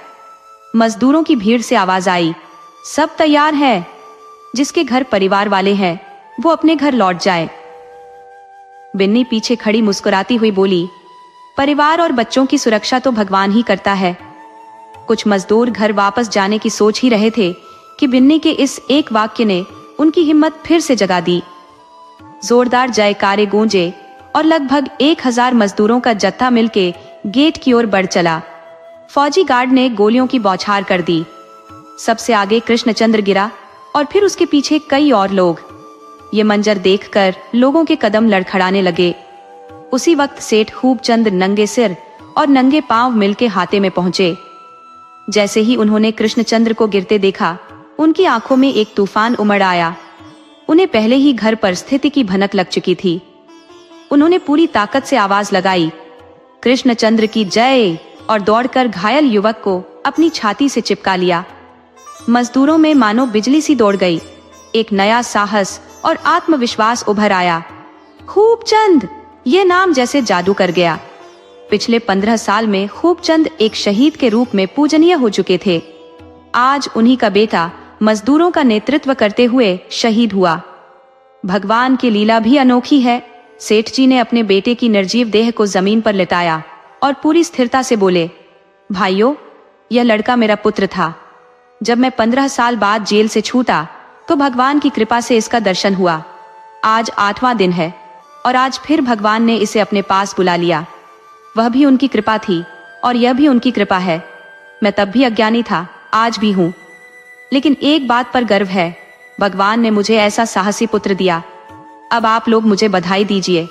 मजदूरों की भीड़ से आवाज आई, सब तैयार है, जिसके घर परिवार वाले हैं वो अपने घर लौट जाए। बिन्नी पीछे खड़ी मुस्कुराती हुई बोली, परिवार और बच्चों की सुरक्षा तो भगवान ही करता है। कुछ मजदूर घर वापस जाने की सोच ही रहे थे कि बिन्नी के इस एक वाक्य ने उनकी हिम्मत फिर से जगा दी। जोरदार जयकारे गूंजे और लगभग 1000 मजदूरों का जत्था मिलके गेट की ओर बढ़ चला। फौजी गार्ड ने गोलियों की बौछार कर दी। सबसे आगे कृष्णचंद्र गिरा और फिर उसके पीछे कई और लोग। ये मंजर देखकर लोगों के कदम लड़खड़ाने लगे। उसी वक्त सेठ खूबचंद नंगे सिर और नंगे पांव मिलके हाथे में पहुंचे। जैसे ही उन्होंने कृष्णचंद्र को गिरते देखा, उनकी आंखों में एक तूफान उमड़ आया। उन्हें पहले ही घर पर स्थिति की भनक लग चुकी थी। उन्होंने पूरी ताकत से आवाज लगाई, कृष्णचंद्र की जय, और दौड़कर घायल युवक को अपनी छाती से चिपका लिया। मजदूरों में मानो बिजली सी दौड़ गई। एक नया साहस और आत्मविश्वास उभर आया। खूबचंद, ये नाम जैसे जादू कर गया। पिछले 15 साल में खूबचंद एक शहीद के रूप में पूजनीय हो चुके थे। आज उन्हीं का बेटा मजदूरों का नेतृत्व करते हुए शहीद हुआ। भगवान की लीला भी अनोखी है। सेठ जी ने अपने बेटे की निर्जीव देह को जमीन पर लेटाया और पूरी स्थिरता से बोले, भाइयों, यह लड़का मेरा पुत्र था। जब मैं 15 साल बाद जेल से छूटा तो भगवान की कृपा से इसका दर्शन हुआ। आज 8वां दिन है और आज फिर भगवान ने इसे अपने पास बुला लिया। वह भी उनकी कृपा थी और यह भी उनकी कृपा है। मैं तब भी अज्ञानी था, आज भी हूँ, लेकिन एक बात पर गर्व है, भगवान ने मुझे ऐसा साहसी पुत्र दिया। अब आप लोग मुझे बधाई दीजिए।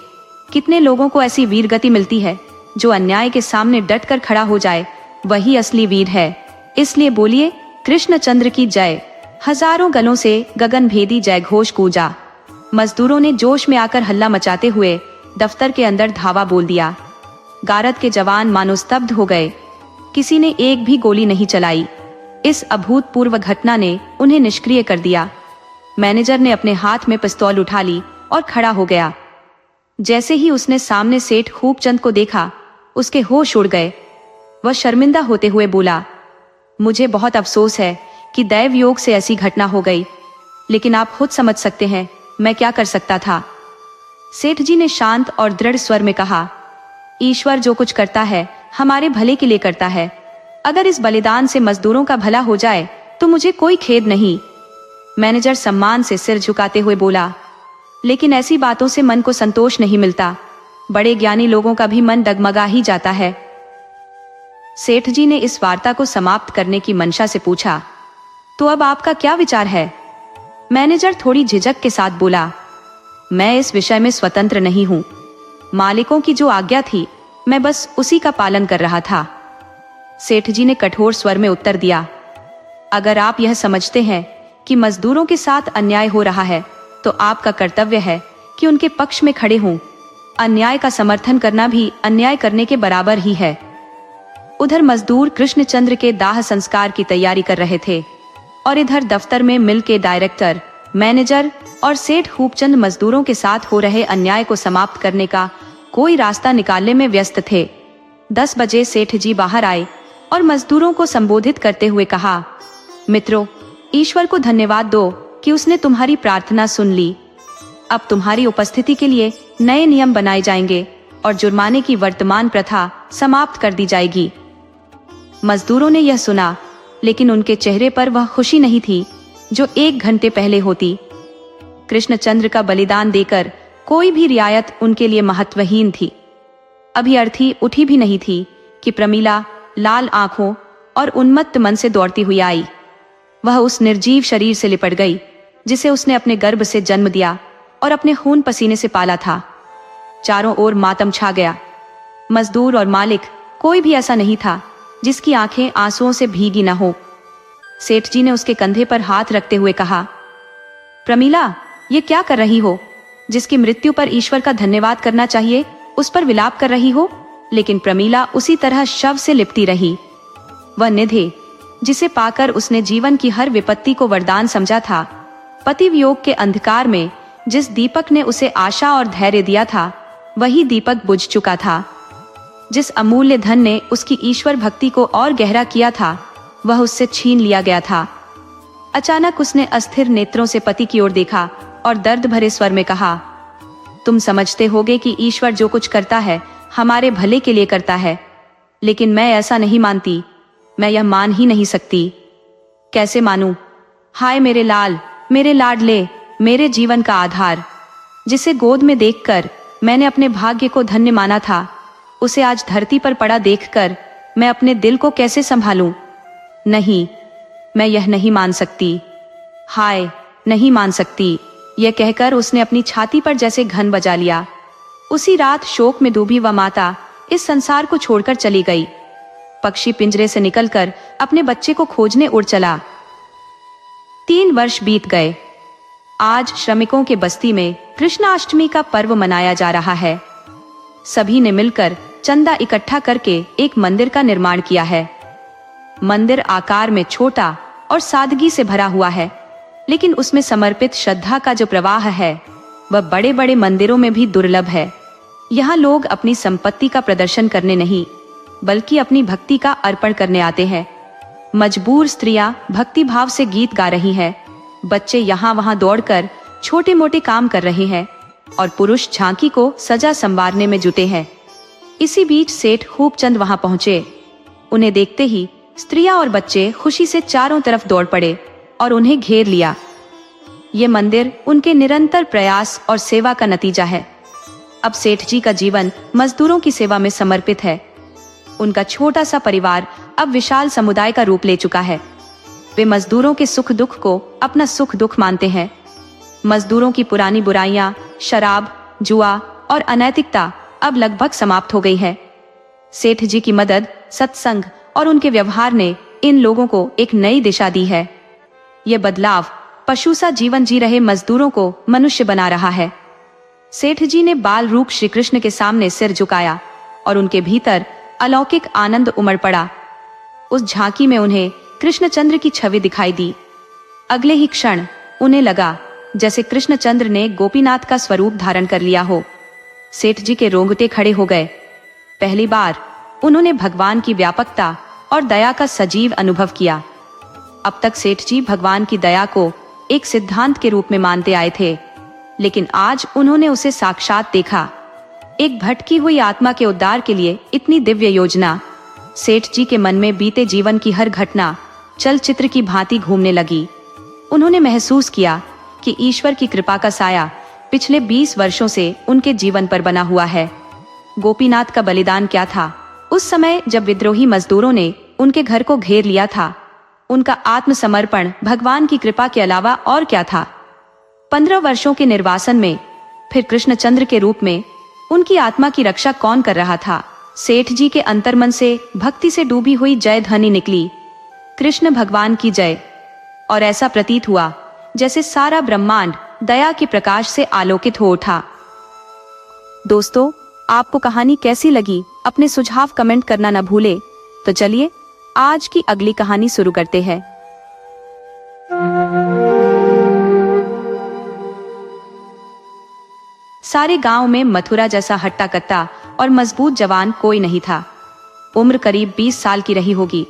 कितने लोगों को ऐसी वीरगति मिलती है जो अन्याय के सामने डटकर खड़ा हो जाए, वही असली वीर है। इसलिए बोलिए, कृष्णचंद्र की जय। हजारों गलों से गगनभेदी जय घोष गूंजा। मजदूरों ने जोश में आकर हल्ला मचाते हुए दफ्तर के अंदर धावा बोल दिया। गारद के जवान मानो स्तब्ध हो गए। किसी ने एक भी गोली नहीं चलाई। इस अभूतपूर्व घटना ने उन्हें निष्क्रिय कर दिया। मैनेजर ने अपने हाथ में पिस्तौल उठा ली और खड़ा हो गया। जैसे ही उसने सामने सेठ खूबचंद को देखा, उसके होश उड़ गए। वह शर्मिंदा होते हुए बोला, मुझे बहुत अफसोस है कि दैव योग से ऐसी घटना हो गई, लेकिन आप खुद समझ सकते हैं मैं क्या कर सकता था। सेठ जी ने शांत और दृढ़ स्वर में कहा, ईश्वर जो कुछ करता है हमारे भले के लिए करता है। अगर इस बलिदान से मजदूरों का भला हो जाए तो मुझे कोई खेद नहीं। मैनेजर सम्मान से सिर झुकाते हुए बोला, लेकिन ऐसी बातों से मन को संतोष नहीं मिलता। बड़े ज्ञानी लोगों का भी मन डगमगा ही जाता है। सेठ जी ने इस वार्ता को समाप्त करने की मंशा से पूछा, तो अब आपका क्या विचार है? मैनेजर थोड़ी झिझक के साथ बोला, मैं इस विषय में स्वतंत्र नहीं हूं। मालिकों की जो आज्ञा थी मैं बस उसी का पालन कर रहा था। सेठ जी ने कठोर स्वर में उत्तर दिया, अगर आप यह समझते हैं कि मजदूरों के साथ अन्याय हो रहा है तो आपका कर्तव्य है कि उनके पक्ष में खड़े हों। अन्याय का समर्थन करना भी अन्याय करने के बराबर ही है। उधर मजदूर कृष्णचंद्र के दाह संस्कार की तैयारी कर रहे थे और इधर दफ्तर में मिल के डायरेक्टर, मैनेजर और सेठ खूबचंद मजदूरों के साथ हो रहे अन्याय को समाप्त करने का कोई रास्ता निकालने में व्यस्त थे। 10 बजे सेठ जी बाहर आए और मजदूरों को संबोधित करते हुए कहा, मित्रों, ईश्वर को धन्यवाद दो कि उसने तुम्हारी प्रार्थना सुन ली। अब तुम्हारी उपस्थिति के लिए नए नियम बनाए जाएंगे और जुर्माने की वर्तमान प्रथा समाप्त कर दी जाएगी। मजदूरों ने यह सुना, लेकिन उनके चेहरे पर वह खुशी नहीं थी जो 1 घंटे पहले होती। कृष्णचंद्र का बलिदान देकर कोई भी रियायत उनके लिए महत्वहीन थी। अभी अर्थी उठी भी नहीं थी कि प्रमीला लाल आंखों और उन्मत्त मन से दौड़ती हुई आई। वह उस निर्जीव शरीर से लिपट गई जिसे उसने अपने गर्भ से जन्म दिया और अपने खून पसीने से पाला था। चारों ओर मातम छा गया। मजदूर और मालिक, कोई भी ऐसा नहीं था जिसकी आंखें आंसुओं से भीगी न हो। सेठ जी ने उसके कंधे पर हाथ रखते हुए कहा, प्रमीला, ये क्या कर रही हो? जिसकी मृत्यु पर ईश्वर का धन्यवाद करना चाहिए, उस पर विलाप कर रही हो। लेकिन प्रमीला उसी तरह शव से लिपटी रही। वह निधि, जिसे पाकर उसने जीवन की हर विपत्ति को वरदान समझा था, पति वियोग के अंधकार में जिस दीपक ने उसे आशा और धैर्य दिया था, वही दीपक बुझ चुका था। जिस अमूल्य धन ने उसकी ईश्वर भक्ति को और गहरा किया था, वह उससे छीन लिया गया था। अचानक उसने अस्थिर नेत्रों से पति की ओर देखा और दर्द भरे स्वर में कहा, तुम समझते होगे कि ईश्वर जो कुछ करता है हमारे भले के लिए करता है, लेकिन मैं ऐसा नहीं मानती। मैं यह मान ही नहीं सकती। कैसे मानूं? हाय मेरे लाल, मेरे लाडले, मेरे जीवन का आधार, जिसे गोद में देखकर मैंने अपने भाग्य को धन्य माना था, उसे आज धरती पर पड़ा देखकर मैं अपने दिल को कैसे संभालूं? नहीं, मैं यह नहीं मान सकती। हाय, नहीं मान सकती। यह कहकर उसने अपनी छाती पर जैसे घन बजा लिया। उसी रात शोक में डूबी वह माता इस संसार को छोड़कर चली गई। पक्षी पिंजरे से निकलकर अपने बच्चे को खोजने उड़ चला। 3 वर्ष बीत गए। आज श्रमिकों के बस्ती में कृष्णाष्टमी का पर्व मनाया जा रहा है। सभी ने मिलकर चंदा इकट्ठा करके एक मंदिर का निर्माण किया है। मंदिर आकार में छोटा और सादगी से भरा हुआ है, लेकिन उसमें समर्पित श्रद्धा का जो प्रवाह है वह बड़े बड़े मंदिरों में भी दुर्लभ है। यहाँ लोग अपनी संपत्ति का प्रदर्शन करने नहीं, बल्कि अपनी भक्ति का अर्पण करने आते हैं। मजबूर स्त्रियां भक्ति भाव से गीत गा रही हैं, बच्चे यहाँ वहाँ दौड़कर छोटे मोटे काम कर रहे हैं और पुरुष झांकी को सजा संवारने में जुटे हैं। इसी बीच सेठ खूबचंद वहां पहुंचे। उन्हें देखते ही स्त्रियां और बच्चे खुशी से चारों तरफ दौड़ पड़े और उन्हें घेर लिया। ये मंदिर उनके निरंतर प्रयास और सेवा का नतीजा है। अब सेठ जी का जीवन मजदूरों की सेवा में समर्पित है। उनका छोटा सा परिवार अब विशाल समुदाय का रूप ले चुका है। वे मजदूरों के सुख दुख को अपना सुख दुख मानते हैं। मजदूरों की पुरानी बुराइयां, शराब, जुआ और अनैतिकता अब लगभग समाप्त हो गई है। सेठ जी की मदद, सत्संग और उनके व्यवहार ने इन लोगों को एक नई दिशा दी है। यह बदलाव पशु सा जीवन जी रहे मजदूरों को मनुष्य बना रहा है। सेठ जी ने बाल रूप श्री कृष्ण के सामने सिर झुकाया और उनके भीतर अलौकिक आनंद उमड़ पड़ा। उस झांकी में उन्हें कृष्णचंद्र की छवि दिखाई दी। अगले ही क्षण उन्हें लगा जैसे कृष्णचंद्र ने गोपीनाथ का स्वरूप धारण कर लिया हो। सेठ जी के रोंगटे खड़े हो गए। पहली बार उन्होंने भगवान की व्यापकता और दया का सजीव अनुभव किया। अब तक सेठ जी भगवान की दया को एक सिद्धांत के रूप में मानते आए थे, लेकिन आज उन्होंने उसे साक्षात देखा। एक भटकी हुई आत्मा के उद्धार के लिए इतनी दिव्य योजना। सेठ जी के मन में बीते जीवन की हर घटना चलचित्र की भांति घूमने लगी। उन्होंने महसूस किया कि ईश्वर की कृपा का साया पिछले 20 वर्षों से उनके जीवन पर बना हुआ है। गोपीनाथ का बलिदान क्या था? उस समय जब विद्रोही मजदूरों ने उनके घर को घेर लिया था, उनका आत्मसमर्पण भगवान की कृपा के अलावा और क्या था? 15 वर्षों के निर्वासन में फिर कृष्णचंद्र के रूप में उनकी आत्मा की रक्षा कौन कर रहा था? सेठ जी के अंतर्मन से भक्ति से डूबी हुई जय ध्वनि निकली, कृष्ण भगवान की जय। और ऐसा प्रतीत हुआ जैसे सारा ब्रह्मांड दया के प्रकाश से आलोकित हो उठा। दोस्तों, आपको कहानी कैसी लगी? अपने सुझाव कमेंट करना न भूले। तो चलिए आज की अगली कहानी शुरू करते हैं। सारे गांव में मथुरा जैसा हट्टा कट्टा और मजबूत जवान कोई नहीं था। उम्र करीब 20 साल की रही होगी।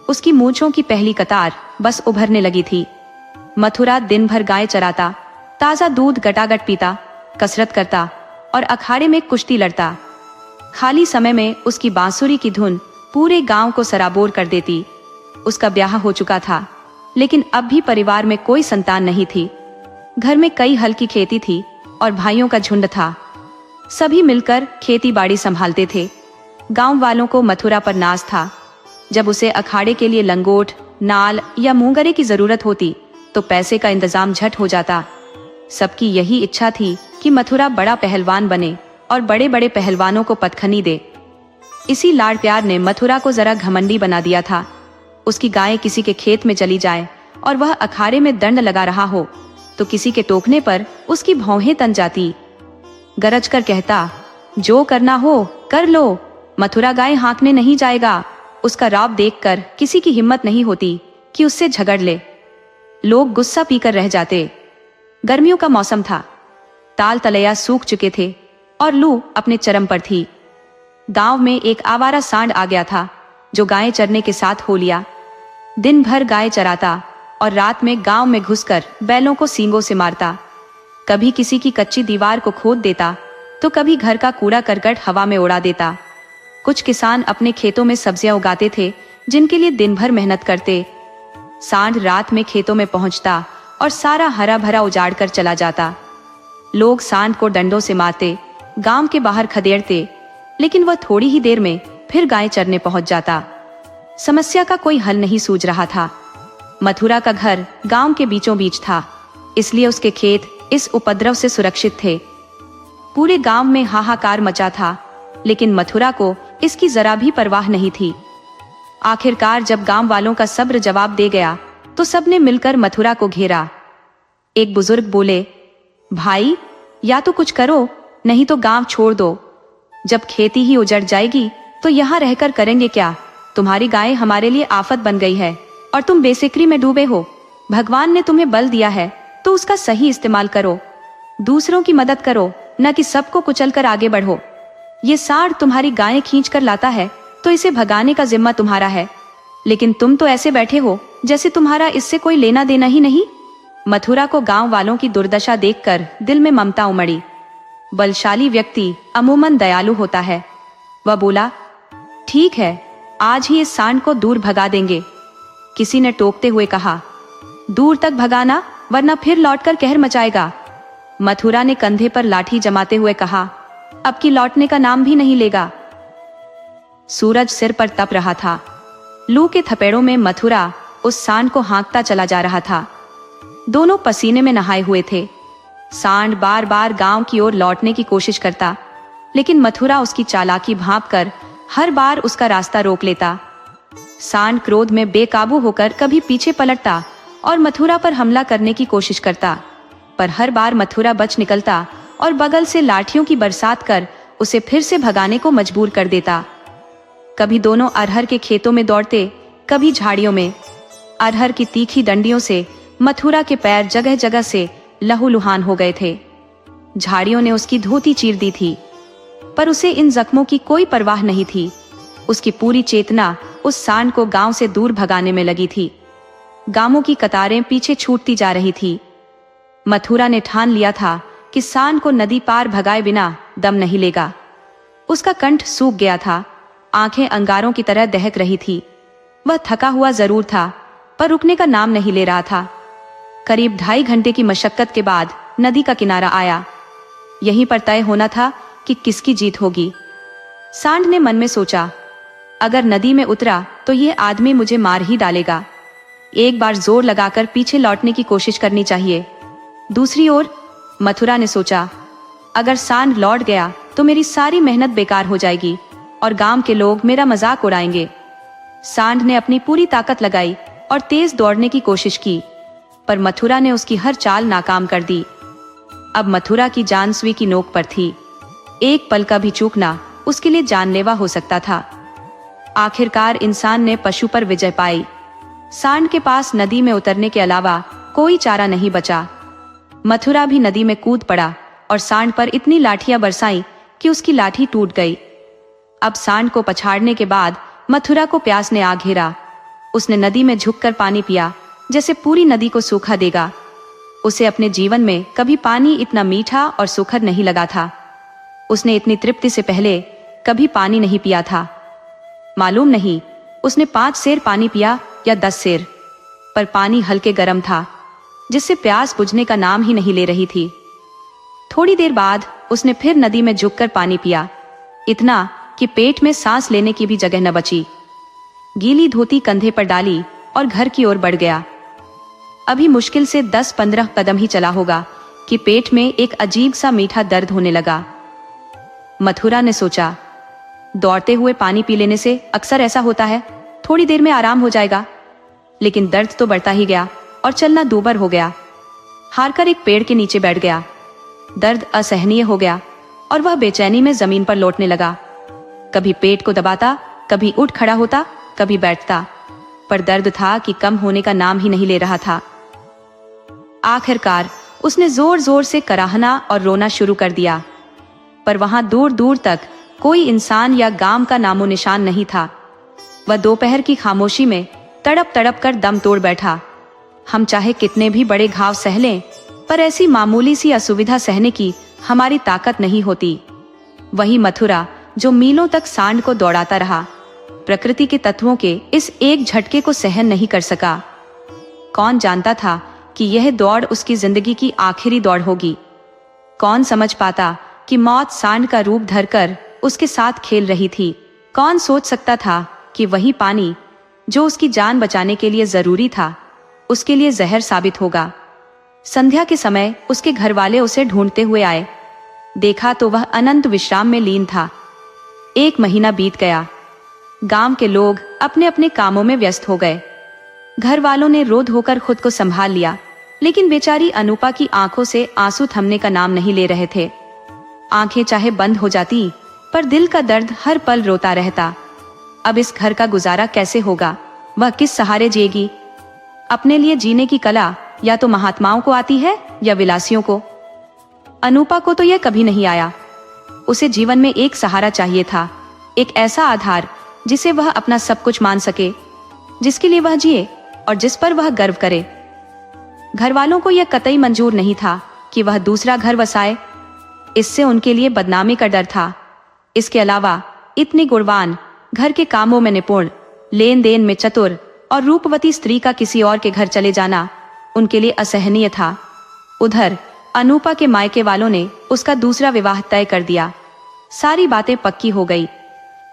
उसकी मूंछों की पहली कतार बस उभरने लगी थी। मथुरा दिन भर गाय चराता, ताजा दूध गटागट पीता, कसरत करता और अखाड़े में कुश्ती लड़ता। खाली समय में उसकी बांसुरी की धुन पूरे गांव को सराबोर कर देती। उसका ब्याह हो चुका था, लेकिन अब भी परिवार में कोई संतान नहीं थी। घर में कई हल की खेती थी और भाइयों का झुंड था। सभी मिलकर खेती बाड़ी संभालते थे। गांव वालों को मथुरा पर नाज था। जब उसे अखाड़े के लिए लंगोट, नाल या मुंगरे की जरूरत होती तो पैसे का इंतजाम झट हो जाता। सबकी यही इच्छा थी कि मथुरा बड़ा पहलवान बने और बड़े बड़े पहलवानों को पतखनी दे। इसी लाड़ प्यार ने मथुरा को जरा घमंडी बना दिया था। उसकी गाय किसी के खेत में चली जाए और वह अखाड़े में दंड लगा रहा हो तो किसी के टोकने पर उसकी भौहें तन जाती। गरज कर कहता, जो करना हो कर लो, मथुरा गाय हाँकने नहीं जाएगा। उसका रौब देखकर किसी की हिम्मत नहीं होती कि उससे झगड़ ले। लोग गुस्सा पीकर रह जाते। गर्मियों का मौसम था। ताल तलैया सूख चुके थे और लू अपने चरम पर थी। गांव में एक आवारा सांड आ गया था जो गायें चरने के साथ हो लिया। दिन भर गाय चराता और रात में गांव में घुसकर बैलों को सींगों से मारता। कभी किसी की कच्ची दीवार को खोद देता तो कभी घर का कूड़ा करकट हवा में उड़ा देता। कुछ किसान अपने खेतों में सब्जियां उगाते थे जिनके लिए दिन भर मेहनत करते। सांड रात में खेतों में पहुंचता और सारा हरा भरा उजाड़ कर चला जाता। लोग सांड को डंडों से मारते, गांव के बाहर खदेड़ते, लेकिन वह थोड़ी ही देर में फिर गाय चरने पहुंच जाता। समस्या का कोई हल नहीं सूझ रहा था। मथुरा का घर गांव के बीचों बीच था, इसलिए उसके खेत इस उपद्रव से सुरक्षित थे। पूरे गांव में हाहाकार मचा था, लेकिन मथुरा को इसकी जरा भी परवाह नहीं थी। आखिरकार जब गांव वालों का सब्र जवाब दे गया तो सबने मिलकर मथुरा को घेरा। एक बुजुर्ग बोले, भाई या तो कुछ करो, नहीं तो गांव छोड़ दो। जब खेती ही उजड़ जाएगी तो यहाँ रहकर करेंगे क्या? तुम्हारी गाय हमारे लिए आफत बन गई है और तुम बेसिक्री में डूबे हो। भगवान ने तुम्हें बल दिया है तो उसका सही इस्तेमाल करो। दूसरों की मदद करो, न कि सबको कुचलकर आगे बढ़ो। ये सांड तुम्हारी गायें खींच कर लाता है तो इसे भगाने का जिम्मा तुम्हारा है, लेकिन तुम तो ऐसे बैठे हो जैसे तुम्हारा इससे कोई लेना देना ही नहीं। मथुरा को गांव वालों की दुर्दशा देखकर दिल में ममता उमड़ी। बलशाली व्यक्ति अमूमन दयालु होता है। वह बोला, ठीक है, आज ही इस सांड को दूर भगा देंगे। किसी ने टोकते हुए कहा, दूर तक भगाना वरना फिर लौटकर कहर मचाएगा। मथुरा ने कंधे पर लाठी जमाते हुए कहा, अब की लौटने का नाम भी नहीं लेगा। सूरज सिर पर तप रहा था। लू के थपेड़ों में मथुरा उस सांड को हाँकता चला जा रहा था। दोनों पसीने में नहाए हुए थे। सांड बार बार गांव की ओर लौटने की कोशिश करता, लेकिन मथुरा उसकी चालाकी भांपकर हर बार उसका रास्ता रोक लेता। सांड क्रोध में बेकाबू होकर कभी पीछे पलटता और मथुरा पर हमला करने की कोशिश करता, पर हर बार मथुरा बच निकलता और बगल से लाठियों की बरसात कर उसे फिर से भगाने को मजबूर कर देता। कभी दोनों अरहर के खेतों में दौड़ते, कभी झाड़ियों में। अरहर की तीखी डंडियों से मथुरा के पैर जगह जगह से लहूलुहान हो गए थे। झाड़ियों ने उसकी धोती चीर दी थी, पर उसे इन जख्मों की कोई परवाह नहीं थी। उसकी पूरी चेतना उस सांड को गांव से दूर भगाने में लगी थी। गांवों की कतारें पीछे छूटती जा रही थी। मथुरा ने ठान लिया था कि सांड को नदी पार भगाए बिना दम नहीं लेगा। उसका कंठ सूख गया था, आंखें अंगारों की तरह दहक रही थी। वह थका हुआ जरूर था, पर रुकने का नाम नहीं ले रहा था। करीब 2.5 घंटे की मशक्कत के बाद नदी का किनारा आया। यहीं पर तय होना था कि किसकी जीत होगी। सांड ने मन में सोचा, अगर नदी में उतरा तो ये आदमी मुझे मार ही डालेगा। एक बार जोर लगाकर पीछे लौटने की कोशिश करनी चाहिए। दूसरी ओर मथुरा ने सोचा, अगर सांड लौट गया तो मेरी सारी मेहनत बेकार हो जाएगी और गांव के लोग मेरा मजाक उड़ाएंगे। सांड ने अपनी पूरी ताकत लगाई और तेज दौड़ने की कोशिश की, पर मथुरा ने उसकी हर चाल नाकाम कर दी। अब मथुरा की जान सुई की नोक पर थी। एक पल का भी चूकना उसके लिए जानलेवा हो सकता था। आखिरकार इंसान ने पशु पर विजय पाई। सांड के पास नदी में उतरने के अलावा कोई चारा नहीं बचा। मथुरा भी नदी में कूद पड़ा और सांड पर इतनी लाठियां बरसाईं कि उसकी लाठी टूट गई। अब सांड को पछाड़ने के बाद मथुरा को प्यास ने आ घेरा। उसने नदी में झुककर पानी पिया, जैसे पूरी नदी को सूखा देगा। उसे अपने जीवन में कभी पानी इतना मीठा और सुखद नहीं लगा था। उसने इतनी तृप्ति से पहले कभी पानी नहीं पिया था। मालूम नहीं उसने 5 सेर पानी पिया या 10 सेर, पर पानी हल्के गर्म था, जिससे प्यास बुझने का नाम ही नहीं ले रही थी। थोड़ी देर बाद उसने फिर नदी में झुककर पानी पिया, इतना कि पेट में सांस लेने की भी जगह न बची। गीली धोती कंधे पर डाली और घर की ओर बढ़ गया। अभी मुश्किल से 10-15 कदम ही चला होगा कि पेट में एक अजीब सा मीठा दर्द होने लगा। मथुरा ने सोचा, दौड़ते हुए पानी पी लेने से अक्सर ऐसा होता है, थोड़ी देर में आराम हो जाएगा। लेकिन दर्द तो बढ़ता ही गया और चलना दूभर हो गया। हारकर एक पेड़ के नीचे बैठ गया। दर्द असहनीय हो गया और वह बेचैनी में जमीन पर लौटने लगा। कभी पेट को दबाता, कभी उठ खड़ा होता, कभी बैठता, पर दर्द था कि कम होने का नाम ही नहीं ले रहा था। आखिरकार उसने जोर जोर से कराहना और रोना शुरू कर दिया, पर वहां दूर दूर तक कोई इंसान या गांव का नामो निशान नहीं था। वह दोपहर की खामोशी में तड़प तड़प कर दम तोड़ बैठा। हम चाहे कितने भी बड़े घाव सह लें, पर ऐसी मामूली सी असुविधा सहने की हमारी ताकत नहीं होती। वही मथुरा जो मीलों तक सांड को दौड़ाता रहा, प्रकृति के तत्वों के इस एक झटके को सहन नहीं कर सका। कौन जानता था कि यह दौड़ उसकी जिंदगी की आखिरी दौड़ होगी। कौन समझ पाता कि मौत सांड का रूप धरकर उसके साथ खेल रही थी। कौन सोच सकता था कि वही पानी जो उसकी जान बचाने के लिए जरूरी था, उसके लिए जहर साबित होगा। संध्या के समय उसके घर वाले उसे ढूंढते हुए आए। देखा तो वह अनंत विश्राम में लीन था। 1 महीना बीत गया। गांव के लोग अपने अपने कामों में व्यस्त हो गए। घर वालों ने रोध होकर खुद को संभाल लिया, लेकिन बेचारी अनूपा की आंखों से आंसू थमने का नाम नहीं ले रहे थे। आंखें चाहे बंद हो जाती, पर दिल का दर्द हर पल रोता रहता। अब इस घर का गुजारा कैसे होगा? वह किस सहारे जिएगी? अपने लिए जीने की कला या तो महात्माओं को आती है या विलासियों को। अनूपा को तो यह कभी नहीं आया। उसे जीवन में एक सहारा चाहिए था, एक ऐसा आधार जिसे वह अपना सब कुछ मान सके, जिसके लिए वह जिए और जिस पर वह गर्व करे। घर वालों को यह कतई मंजूर नहीं था कि वह दूसरा घर वसाए। इससे उनके लिए बदनामी का डर था। इसके अलावा इतनी गुणवान, घर के कामों में निपुण, लेन देन में चतुर और रूपवती स्त्री का किसी और के घर चले जाना उनके लिए असहनीय था। उधर अनूपा के मायके वालों ने उसका दूसरा विवाह तय कर दिया। सारी बातें पक्की हो गई।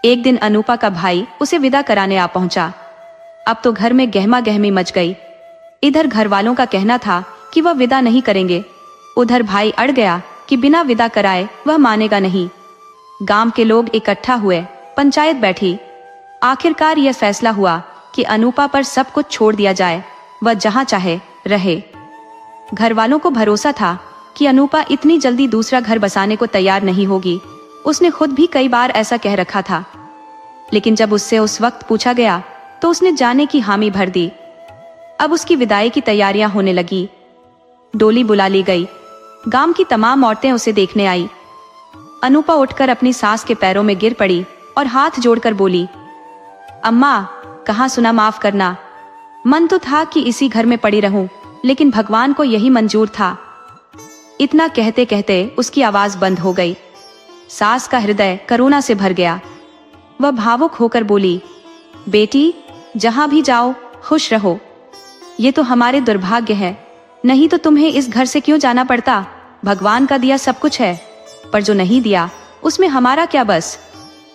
एक दिन अनूपा का भाई उसे विदा कराने आ पहुंचा। अब तो घर में गहमा गहमी मच गई। इधर घर वालों का कहना था कि वह विदा नहीं करेंगे, उधर भाई अड़ गया कि बिना विदा कराए वह मानेगा नहीं। गांव के लोग इकट्ठा हुए, पंचायत बैठी। आखिरकार यह फैसला हुआ कि अनूपा पर सब कुछ छोड़ दिया जाए, वह जहां चाहे रहे। घर वालों को भरोसा था कि अनूपा इतनी जल्दी दूसरा घर बसाने को तैयार नहीं होगी। उसने खुद भी कई बार ऐसा कह रखा था, लेकिन जब उससे उस वक्त पूछा गया तो उसने जाने की हामी भर दी। अब उसकी विदाई की तैयारियां होने लगी। डोली बुला ली गई। गांव की तमाम औरतें उसे देखने आई। अनूपा उठकर अपनी सास के पैरों में गिर पड़ी और हाथ जोड़कर बोली, अम्मा, कहाँ सुना, माफ करना। मन तो था कि इसी घर में पड़ी रहूं, लेकिन भगवान को यही मंजूर था। इतना कहते कहते उसकी आवाज बंद हो गई। सास का हृदय करुणा से भर गया। वह भावुक होकर बोली, बेटी, जहां भी जाओ खुश रहो। ये तो हमारे दुर्भाग्य है, नहीं तो तुम्हें इस घर से क्यों जाना पड़ता। भगवान का दिया सब कुछ है, पर जो नहीं दिया उसमें हमारा क्या बस।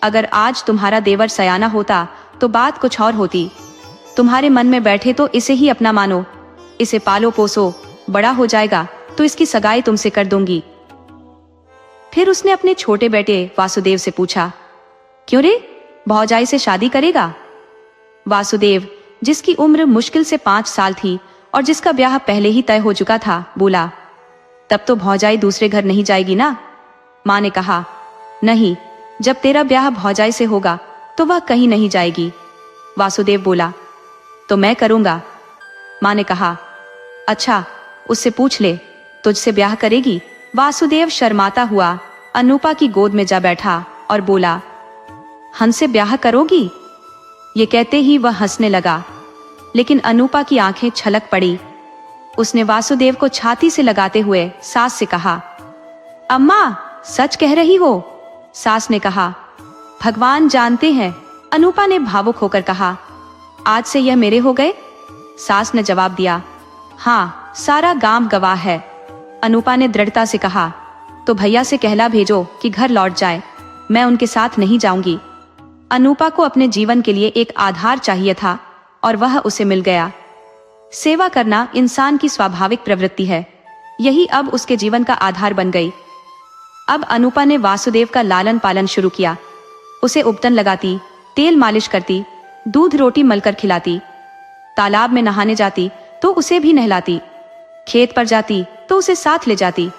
अगर आज तुम्हारा देवर सयाना होता तो बात कुछ और होती। तुम्हारे मन में बैठे तो इसे ही अपना मानो, इसे पालो पोसो, बड़ा हो जाएगा तो इसकी सगाई तुमसे कर दूंगी। फिर उसने अपने छोटे बेटे वासुदेव से पूछा, क्यों रे, भौजाई से शादी करेगा? वासुदेव, जिसकी उम्र मुश्किल से 5 साल थी और जिसका ब्याह पहले ही तय हो चुका था, बोला, तब तो भौजाई दूसरे घर नहीं जाएगी ना? माँ ने कहा, नहीं, जब तेरा ब्याह भौजाई से होगा तो वह कहीं नहीं जाएगी। वासुदेव बोला, तो मैं करूंगा। माँ ने कहा, अच्छा, उससे पूछ ले, तुझसे ब्याह करेगी? वासुदेव शर्माता हुआ अनूपा की गोद में जा बैठा और बोला, हमसे ब्याह करोगी? ये कहते ही वह हंसने लगा, लेकिन अनूपा की आंखें छलक पड़ी। उसने वासुदेव को छाती से लगाते हुए सास से कहा, अम्मा सच कह रही हो? सास ने कहा, भगवान जानते हैं। अनूपा ने भावुक होकर कहा, आज से यह मेरे हो गए? सास ने जवाब दिया, हाँ, सारा गांव गवाह है। अनूपा ने दृढ़ता से कहा, तो भैया से कहला भेजो कि घर लौट जाए, मैं उनके साथ नहीं जाऊंगी। अनूपा को अपने जीवन के लिए एक आधार चाहिए था और वह उसे मिल गया। सेवा करना इंसान की स्वाभाविक प्रवृत्ति है, यही अब उसके जीवन का आधार बन गई। अब अनूपा ने वासुदेव का लालन पालन शुरू किया। उसे उपटन लगाती, तेल मालिश करती, दूध रोटी मलकर खिलाती, तालाब में नहाने जाती तो उसे भी नहलाती, खेत पर जाती तो उसे साथ ले जाती।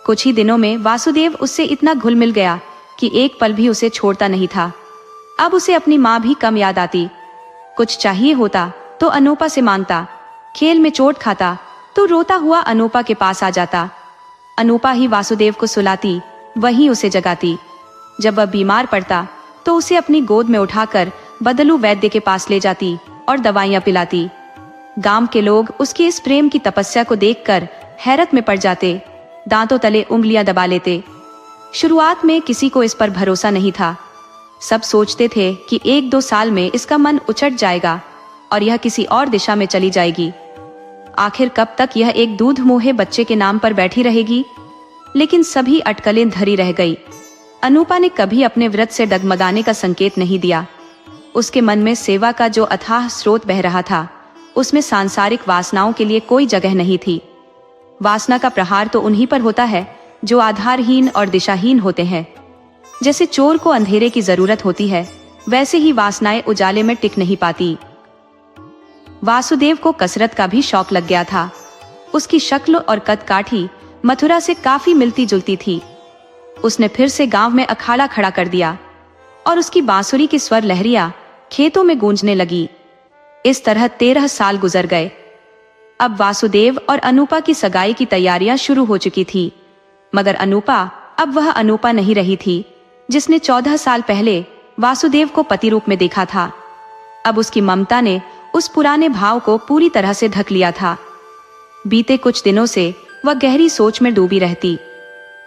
कुछ ही दिनों में वासुदेव उससे इतना घुल मिल गया कि एक पल भी उसे छोड़ता नहीं था। अब उसे अपनी माँ भी कम याद आती। कुछ चाहिए होता तो अनूपा से मांगता, खेल में चोट खाता तो रोता हुआ अनूपा के पास आ जाता। अनूपा ही वासुदेव को सुलाती, वही उसे जगाती। जब वह बीमार पड़ता तो उसे अपनी गोद में उठाकर बदलू वैद्य के पास ले जाती और दवाइयां पिलाती। गांव के लोग उसकी इस प्रेम की तपस्या को देखकर हैरत में पड़ जाते, दांतों तले उंगलियां दबा लेते। शुरुआत में किसी को इस पर भरोसा नहीं था। सब सोचते थे कि 1-2 साल में इसका मन उचट जाएगा और यह किसी और दिशा में चली जाएगी। आखिर कब तक यह एक दूध मोहे बच्चे के नाम पर बैठी रहेगी? लेकिन सभी अटकलें धरी रह गई। अनूपा ने कभी अपने व्रत से डगमगाने का संकेत नहीं दिया। उसके मन में सेवा का जो अथाह स्रोत बह रहा था, उसमें सांसारिक वासनाओं के लिए कोई जगह नहीं थी। वासना का प्रहार तो उन्हीं पर होता है जो आधारहीन और दिशाहीन होते हैं। जैसे चोर को अंधेरे की जरूरत होती है, वैसे ही वासनाएं उजाले में टिक नहीं पाती। वासुदेव को कसरत का भी शौक लग गया था। उसकी शक्ल और कद काठी मथुरा से काफी मिलती जुलती थी। उसने फिर से गांव में अखाड़ा खड़ा कर दिया और उसकी बांसुरी की स्वर लहरियां खेतों में गूंजने लगी। इस तरह 13 साल गुजर गए। अब वासुदेव और अनूपा की सगाई की तैयारियां शुरू हो चुकी थी, मगर अनूपा अब वह अनूपा नहीं रही थी जिसने 14 साल पहले वासुदेव को पति रूप में देखा था। अब उसकी ममता ने उस पुराने भाव को पूरी तरह से ढक लिया था। बीते कुछ दिनों से वह गहरी सोच में डूबी रहती।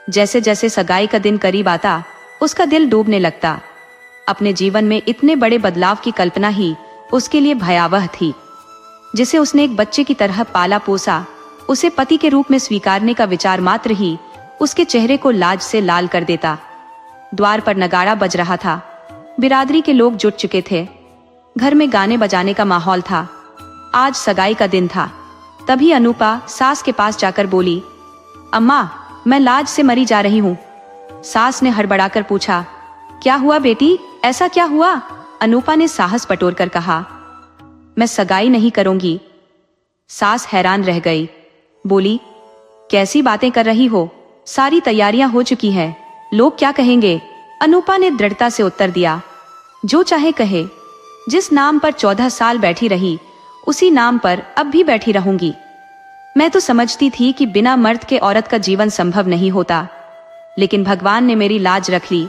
जैसे जैसे सगाई का दिन करीब आता, उसका दिल डूबने लगता। अपने जीवन में इतने बड़े बदलाव की कल्पना ही उसके लिए भयावह थी। जिसे उसने एक बच्चे की तरह पाला पोसा, उसे पति के रूप में स्वीकारने का विचार मात्र ही उसके चेहरे को लाज से लाल कर देता। द्वार पर नगाड़ा बज रहा था। बिरादरी के लोग जुट चुके थे। घर में गाने बजाने का माहौल था। आज सगाई का दिन था। तभी अनूपा सास के पास जाकर बोली, अम्मा, मैं लाज से मरी जा रही हूँ। सास ने हड़बड़ाकर पूछा, क्या हुआ बेटी, ऐसा क्या हुआ? अनूपा ने साहस बटोर कर कहा, मैं सगाई नहीं करूंगी। सास हैरान रह गई। बोली, कैसी बातें कर रही हो? सारी तैयारियां हो चुकी हैं, लोग क्या कहेंगे? अनूपा ने दृढ़ता से उत्तर दिया, जो चाहे कहे। जिस नाम पर 14 साल बैठी रही, उसी नाम पर अब भी बैठी रहूंगी। मैं तो समझती थी कि बिना मर्द के औरत का जीवन संभव नहीं होता, लेकिन भगवान ने मेरी लाज रख ली।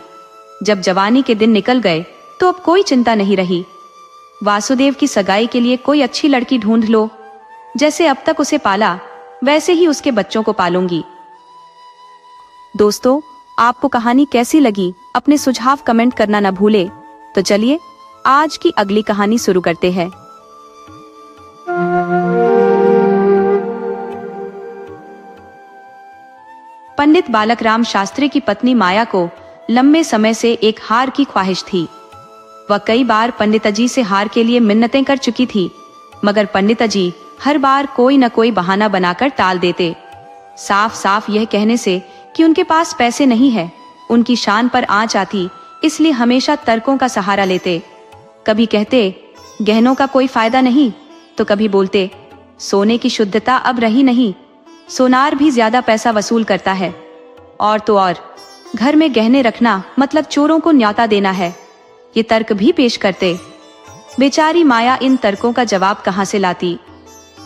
जब जवानी के दिन निकल गए तो अब कोई चिंता नहीं रही। वासुदेव की सगाई के लिए कोई अच्छी लड़की ढूंढ लो। जैसे अब तक उसे पाला, वैसे ही उसके बच्चों को पालूंगी। दोस्तों, आपको कहानी कैसी लगी? अपने सुझाव कमेंट करना न भूले। तो चलिए आज की अगली कहानी शुरू करते हैं। पंडित बालकराम शास्त्री की पत्नी माया को लंबे समय से एक हार की ख्वाहिश थी। वह कई बार पंडितजी से हार के लिए मिन्नतें कर चुकी थी, मगर पंडितजी हर बार कोई न कोई बहाना बनाकर टाल देते। साफ साफ यह कहने से कि उनके पास पैसे नहीं है, उनकी शान पर आंच आती, इसलिए हमेशा तर्कों का सहारा लेते। कभी कहते गहनों का कोई फायदा नहीं, तो कभी बोलते सोने की शुद्धता अब रही नहीं, सोनार भी ज्यादा पैसा वसूल करता है। और तो और घर में गहने रखना मतलब चोरों को न्योता देना है, ये तर्क भी पेश करते। बेचारी माया इन तर्कों का जवाब कहां से लाती?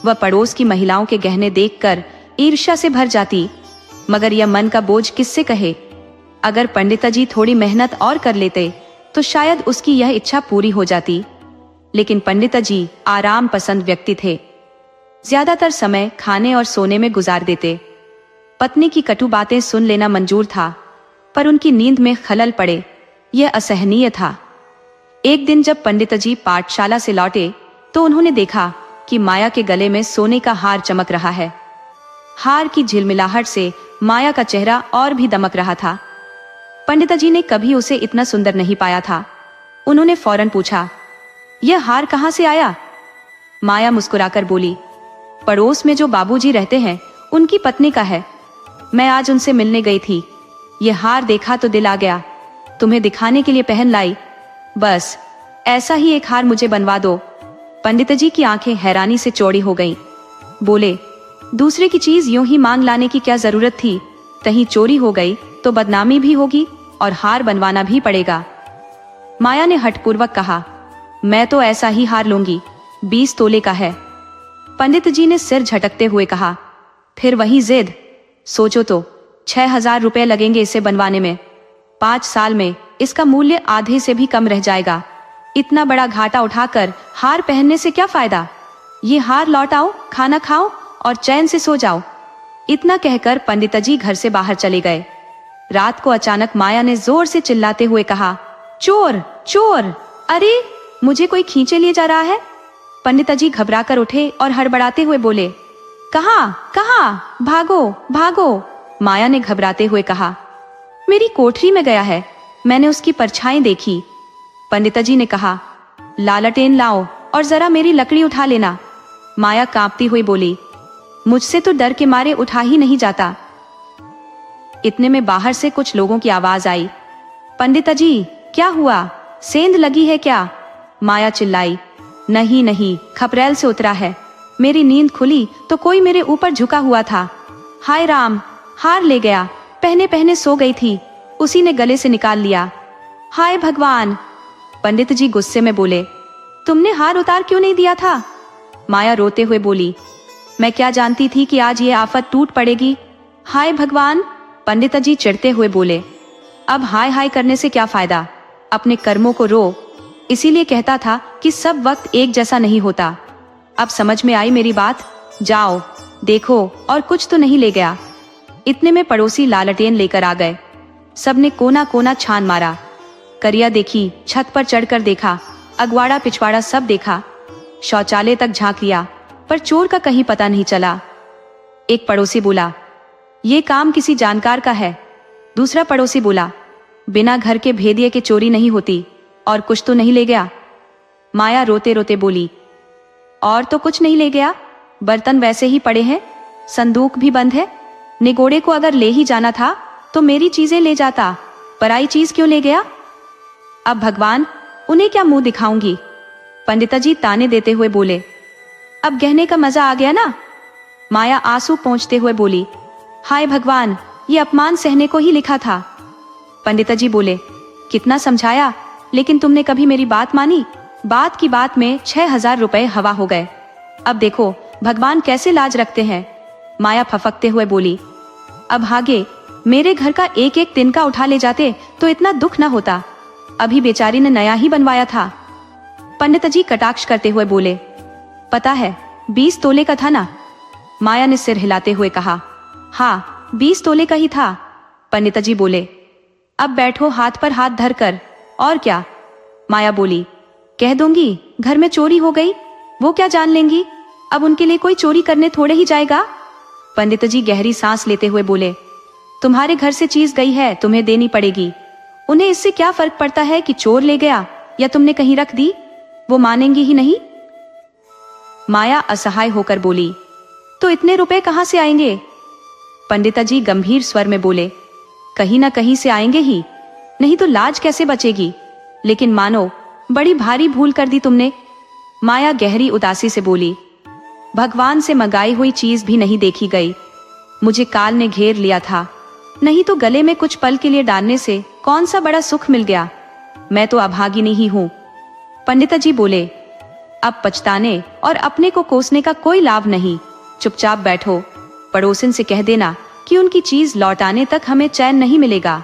वह पड़ोस की महिलाओं के गहने देखकर ईर्ष्या से भर जाती, मगर यह मन का बोझ किससे कहे? अगर पंडिताजी थोड़ी मेहनत और कर लेते तो शायद उसकी यह इच्छा पूरी हो जाती। लेकिन पंडित जी आराम पसंद व्यक्ति थे। ज्यादातर समय खाने और सोने में गुजार देते। पत्नी की कटु बातें सुन लेना मंजूर था, पर उनकी नींद में खलल पड़े यह असहनीय था। एक दिन जब पंडित जी पाठशाला से लौटे तो उन्होंने देखा कि माया के गले में सोने का हार चमक रहा है। हार की झिलमिलाहट से माया का चेहरा और भी दमक रहा था। पंडित जी ने कभी उसे इतना सुंदर नहीं पाया था। उन्होंने फौरन पूछा, यह हार कहाँ से आया? माया मुस्कुराकर बोली, पड़ोस में जो बाबूजी रहते हैं उनकी पत्नी का है। मैं आज उनसे मिलने गई थी। यह हार देखा तो दिल आ गया, तुम्हें दिखाने के लिए पहन लाई। बस ऐसा ही एक हार मुझे बनवा दो। पंडित जी की आंखें हैरानी से चौड़ी हो गईं। बोले, दूसरे की चीज यूं ही मांग लाने की क्या जरूरत थी? कहीं चोरी हो गई तो बदनामी भी होगी और हार बनवाना भी पड़ेगा। माया ने हठपूर्वक कहा, मैं तो ऐसा ही हार लूंगी, 20 तोले का है। पंडित जी ने सिर झटकते हुए कहा, फिर वही जिद? सोचो तो 6,000 रुपए लगेंगे इसे बनवाने में। 5 साल में इसका मूल्य आधे से भी कम रह जाएगा। इतना बड़ा घाटा उठाकर हार पहनने से क्या फायदा? ये हार लौटाओ, खाना खाओ और चैन से सो जाओ। इतना कहकर पंडित जी घर से बाहर चले गए। रात को अचानक माया ने जोर से चिल्लाते हुए कहा, चोर चोर! अरे मुझे कोई खींचे लिए जा रहा है। पंडित जी घबराकर उठे और हड़बड़ाते हुए बोले, कहाँ कहाँ? भागो भागो! माया ने घबराते हुए कहा, मेरी कोठरी में गया है, मैंने उसकी परछाई देखी। पंडित जी ने कहा, लालटेन लाओ और जरा मेरी लकड़ी उठा लेना। माया कांपती हुई बोली, मुझसे तो डर के मारे उठा ही नहीं जाता। इतने में बाहर से कुछ लोगों की आवाज आई, पंडित जी क्या हुआ? सेंध लगी है क्या? माया चिल्लाई, नहीं नहीं, खपरेल से उतरा है। मेरी नींद खुली तो कोई मेरे ऊपर झुका हुआ था। हाय राम, हार ले गया। पहने पहने सो गई थी, उसी ने गले से निकाल लिया। हाय भगवान! पंडित जी गुस्से में बोले, तुमने हार उतार क्यों नहीं दिया था? माया रोते हुए बोली, मैं क्या जानती थी कि आज ये आफत टूट पड़ेगी। हाय भगवान! पंडित जी चिढ़ते हुए बोले, अब हाय हाय करने से क्या फायदा? अपने कर्मों को रो। इसीलिए कहता था कि सब वक्त एक जैसा नहीं होता। अब समझ में आई मेरी बात? जाओ देखो और कुछ तो नहीं ले गया। इतने में पड़ोसी लालटेन लेकर आ गए। सबने कोना कोना छान मारा। करिया देखी, छत पर चढ़कर देखा, अगवाड़ा पिछवाड़ा सब देखा, शौचालय तक झांक लिया, पर चोर का कहीं पता नहीं चला। एक पड़ोसी बोला, ये काम किसी जानकार का है। दूसरा पड़ोसी बोला, बिना घर के भेदिए के चोरी नहीं होती। और कुछ तो नहीं ले गया? माया रोते रोते बोली, और तो कुछ नहीं ले गया। बर्तन वैसे ही पड़े हैं, संदूक भी बंद है। निगोड़े को अगर ले ही जाना था तो मेरी चीजें ले जाता, पराई चीज क्यों ले गया? अब भगवान, उन्हें क्या मुंह दिखाऊंगी? पंडित जी ताने देते हुए बोले, अब गहने का मजा आ गया ना? माया आंसू पोंछते हुए बोली, हाय भगवान, ये अपमान सहने को ही लिखा था। पंडित जी बोले, कितना समझाया लेकिन तुमने कभी मेरी बात मानी। बात की बात में 6,000 रुपए हवा हो गए। अब देखो भगवान कैसे लाज रखते हैं। माया फफकते हुए बोली, अब भागे, मेरे घर का एक एक तिनका उठा ले जाते तो इतना दुख ना होता। अभी बेचारी ने नया ही बनवाया था। पंडित जी कटाक्ष करते हुए बोले, पता है 20 तोले का था ना? माया ने सिर हिलाते हुए कहा, हाँ 20 तोले का ही था। पंडित जी बोले, अब बैठो हाथ पर हाथ धरकर। और क्या? माया बोली, कह दूंगी घर में चोरी हो गई, वो क्या जान लेंगी? अब उनके लिए कोई चोरी करने थोड़े ही जाएगा। पंडित जी गहरी सांस लेते हुए बोले, तुम्हारे घर से चीज गई है, तुम्हें देनी पड़ेगी। उन्हें इससे क्या फर्क पड़ता है कि चोर ले गया या तुमने कहीं रख दी? वो मानेंगी ही नहीं। माया असहाय होकर बोली, तो इतने रुपए कहां से आएंगे? पंडित जी गंभीर स्वर में बोले, कहीं ना कहीं से आएंगे ही, नहीं तो लाज कैसे बचेगी? लेकिन मानो बड़ी भारी भूल कर दी तुमने। माया गहरी उदासी से बोली, भगवान से मंगाई हुई चीज भी नहीं देखी गई। मुझे काल ने घेर लिया था, नहीं तो गले में कुछ पल के लिए डालने से कौन सा बड़ा सुख मिल गया। मैं तो अभागिनी ही हूं। पंडित जी बोले, अब पछताने और अपने को कोसने का कोई लाभ नहीं। चुपचाप बैठो। पड़ोसिन से कह देना कि उनकी चीज लौटाने तक हमें चैन नहीं मिलेगा।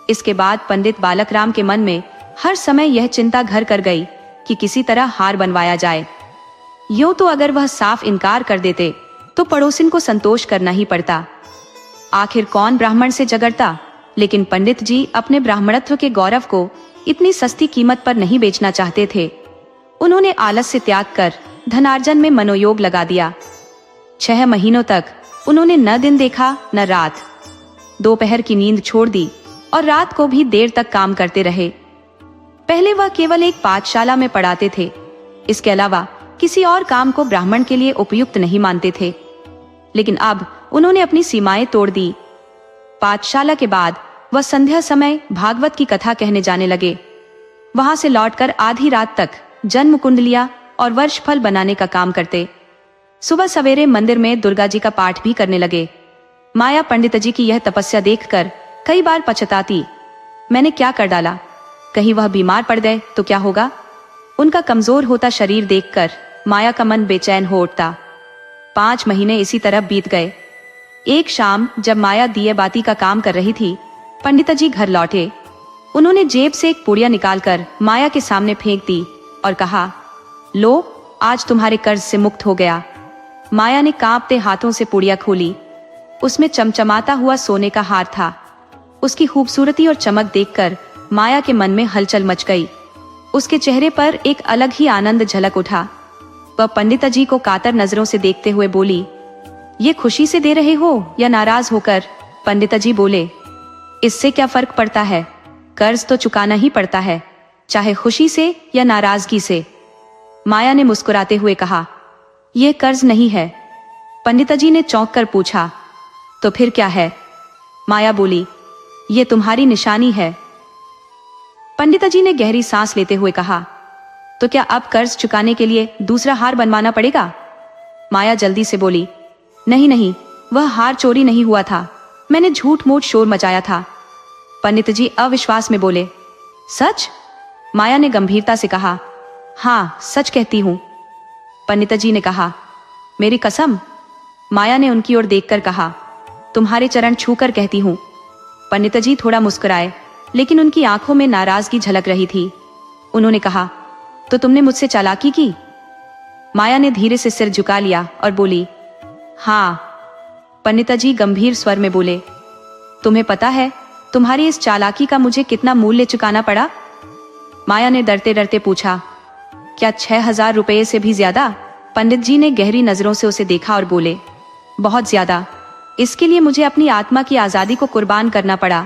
इसके बाद पंडित बालक राम के मन में हर समय यह चिंता घर कर गई कि किसी तरह हार बनवाया जाए। यूं तो अगर वह साफ इनकार कर देते तो पड़ोसिन को संतोष करना ही पड़ता। आखिर कौन ब्राह्मण से झगड़ता, लेकिन पंडित जी अपने ब्राह्मणत्व के गौरव को इतनी सस्ती कीमत पर नहीं बेचना चाहते थे। उन्होंने आलस्य त्याग कर धनार्जन में मनोयोग लगा दिया। 6 महीनों तक उन्होंने न दिन देखा न रात। दोपहर की नींद छोड़ दी और रात को भी देर तक काम करते रहे। पहले वह केवल एक पाठशाला में पढ़ाते थे, इसके अलावा किसी और काम को ब्राह्मण के लिए उपयुक्त नहीं मानते थे। लेकिन अब उन्होंने अपनी सीमाएं तोड़ दी। पाठशाला के बाद वह संध्या समय भागवत की कथा कहने जाने लगे। वहां से लौटकर आधी रात तक जन्म कुंडलियां और वर्षफल बनाने का काम करते। सुबह सवेरे मंदिर में दुर्गा जी का पाठ भी करने लगे। माया पंडित जी की यह तपस्या देखकर कई बार पछताती, मैंने क्या कर डाला, कहीं वह बीमार पड़ गए तो क्या होगा। उनका कमजोर होता शरीर देखकर माया का मन बेचैन हो उठता। 5 महीने इसी तरह बीत गए। एक शाम जब माया दिए बाती का काम कर रही थी, पंडित जी घर लौटे। उन्होंने जेब से एक पुड़िया निकालकर माया के सामने फेंक दी और कहा, लो, आज तुम्हारे कर्ज से मुक्त हो गया। माया ने कांपते हाथों से पुड़िया खोली। उसमें चमचमाता हुआ सोने का हार था। उसकी खूबसूरती और चमक देखकर माया के मन में हलचल मच गई। उसके चेहरे पर एक अलग ही आनंद झलक उठा। वह पंडित जी को कातर नजरों से देखते हुए बोली, ये खुशी से दे रहे हो या नाराज होकर? पंडित जी बोले, इससे क्या फर्क पड़ता है, कर्ज तो चुकाना ही पड़ता है, चाहे खुशी से या नाराजगी से। माया ने मुस्कुराते हुए कहा, यह कर्ज नहीं है। पंडित जी ने चौंक कर पूछा, तो फिर क्या है? माया बोली, ये तुम्हारी निशानी है। पंडित जी ने गहरी सांस लेते हुए कहा, तो क्या अब कर्ज चुकाने के लिए दूसरा हार बनवाना पड़ेगा? माया जल्दी से बोली, नहीं नहीं, वह हार चोरी नहीं हुआ था, मैंने झूठ मूठ शोर मचाया था। पंडित जी अविश्वास में बोले, सच? माया ने गंभीरता से कहा, हाँ सच कहती हूं। पंडित जी ने कहा, मेरी कसम? माया ने उनकी ओर देखकर कहा, तुम्हारे चरण छूकर कहती हूं। पंडित जी थोड़ा मुस्कुराए, लेकिन उनकी आंखों में नाराजगी झलक रही थी। उन्होंने कहा, तो तुमने मुझसे चालाकी की? माया ने धीरे से सिर झुका लिया और बोली, हाँ। पंडित जी गंभीर स्वर में बोले, तुम्हें पता है तुम्हारी इस चालाकी का मुझे कितना मूल्य चुकाना पड़ा? माया ने डरते डरते पूछा, क्या 6,000 रुपये से भी ज्यादा? पंडित जी ने गहरी नजरों से उसे देखा और बोले, बहुत ज्यादा। इसके लिए मुझे अपनी आत्मा की आजादी को कुर्बान करना पड़ा।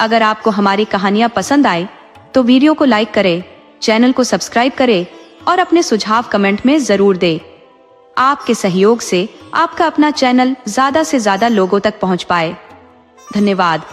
अगर आपको हमारी कहानियां पसंद आए तो वीडियो को लाइक करें, चैनल को सब्सक्राइब करें और अपने सुझाव कमेंट में जरूर दें। आपके सहयोग से आपका अपना चैनल ज्यादा से ज्यादा लोगों तक पहुंच पाए। धन्यवाद।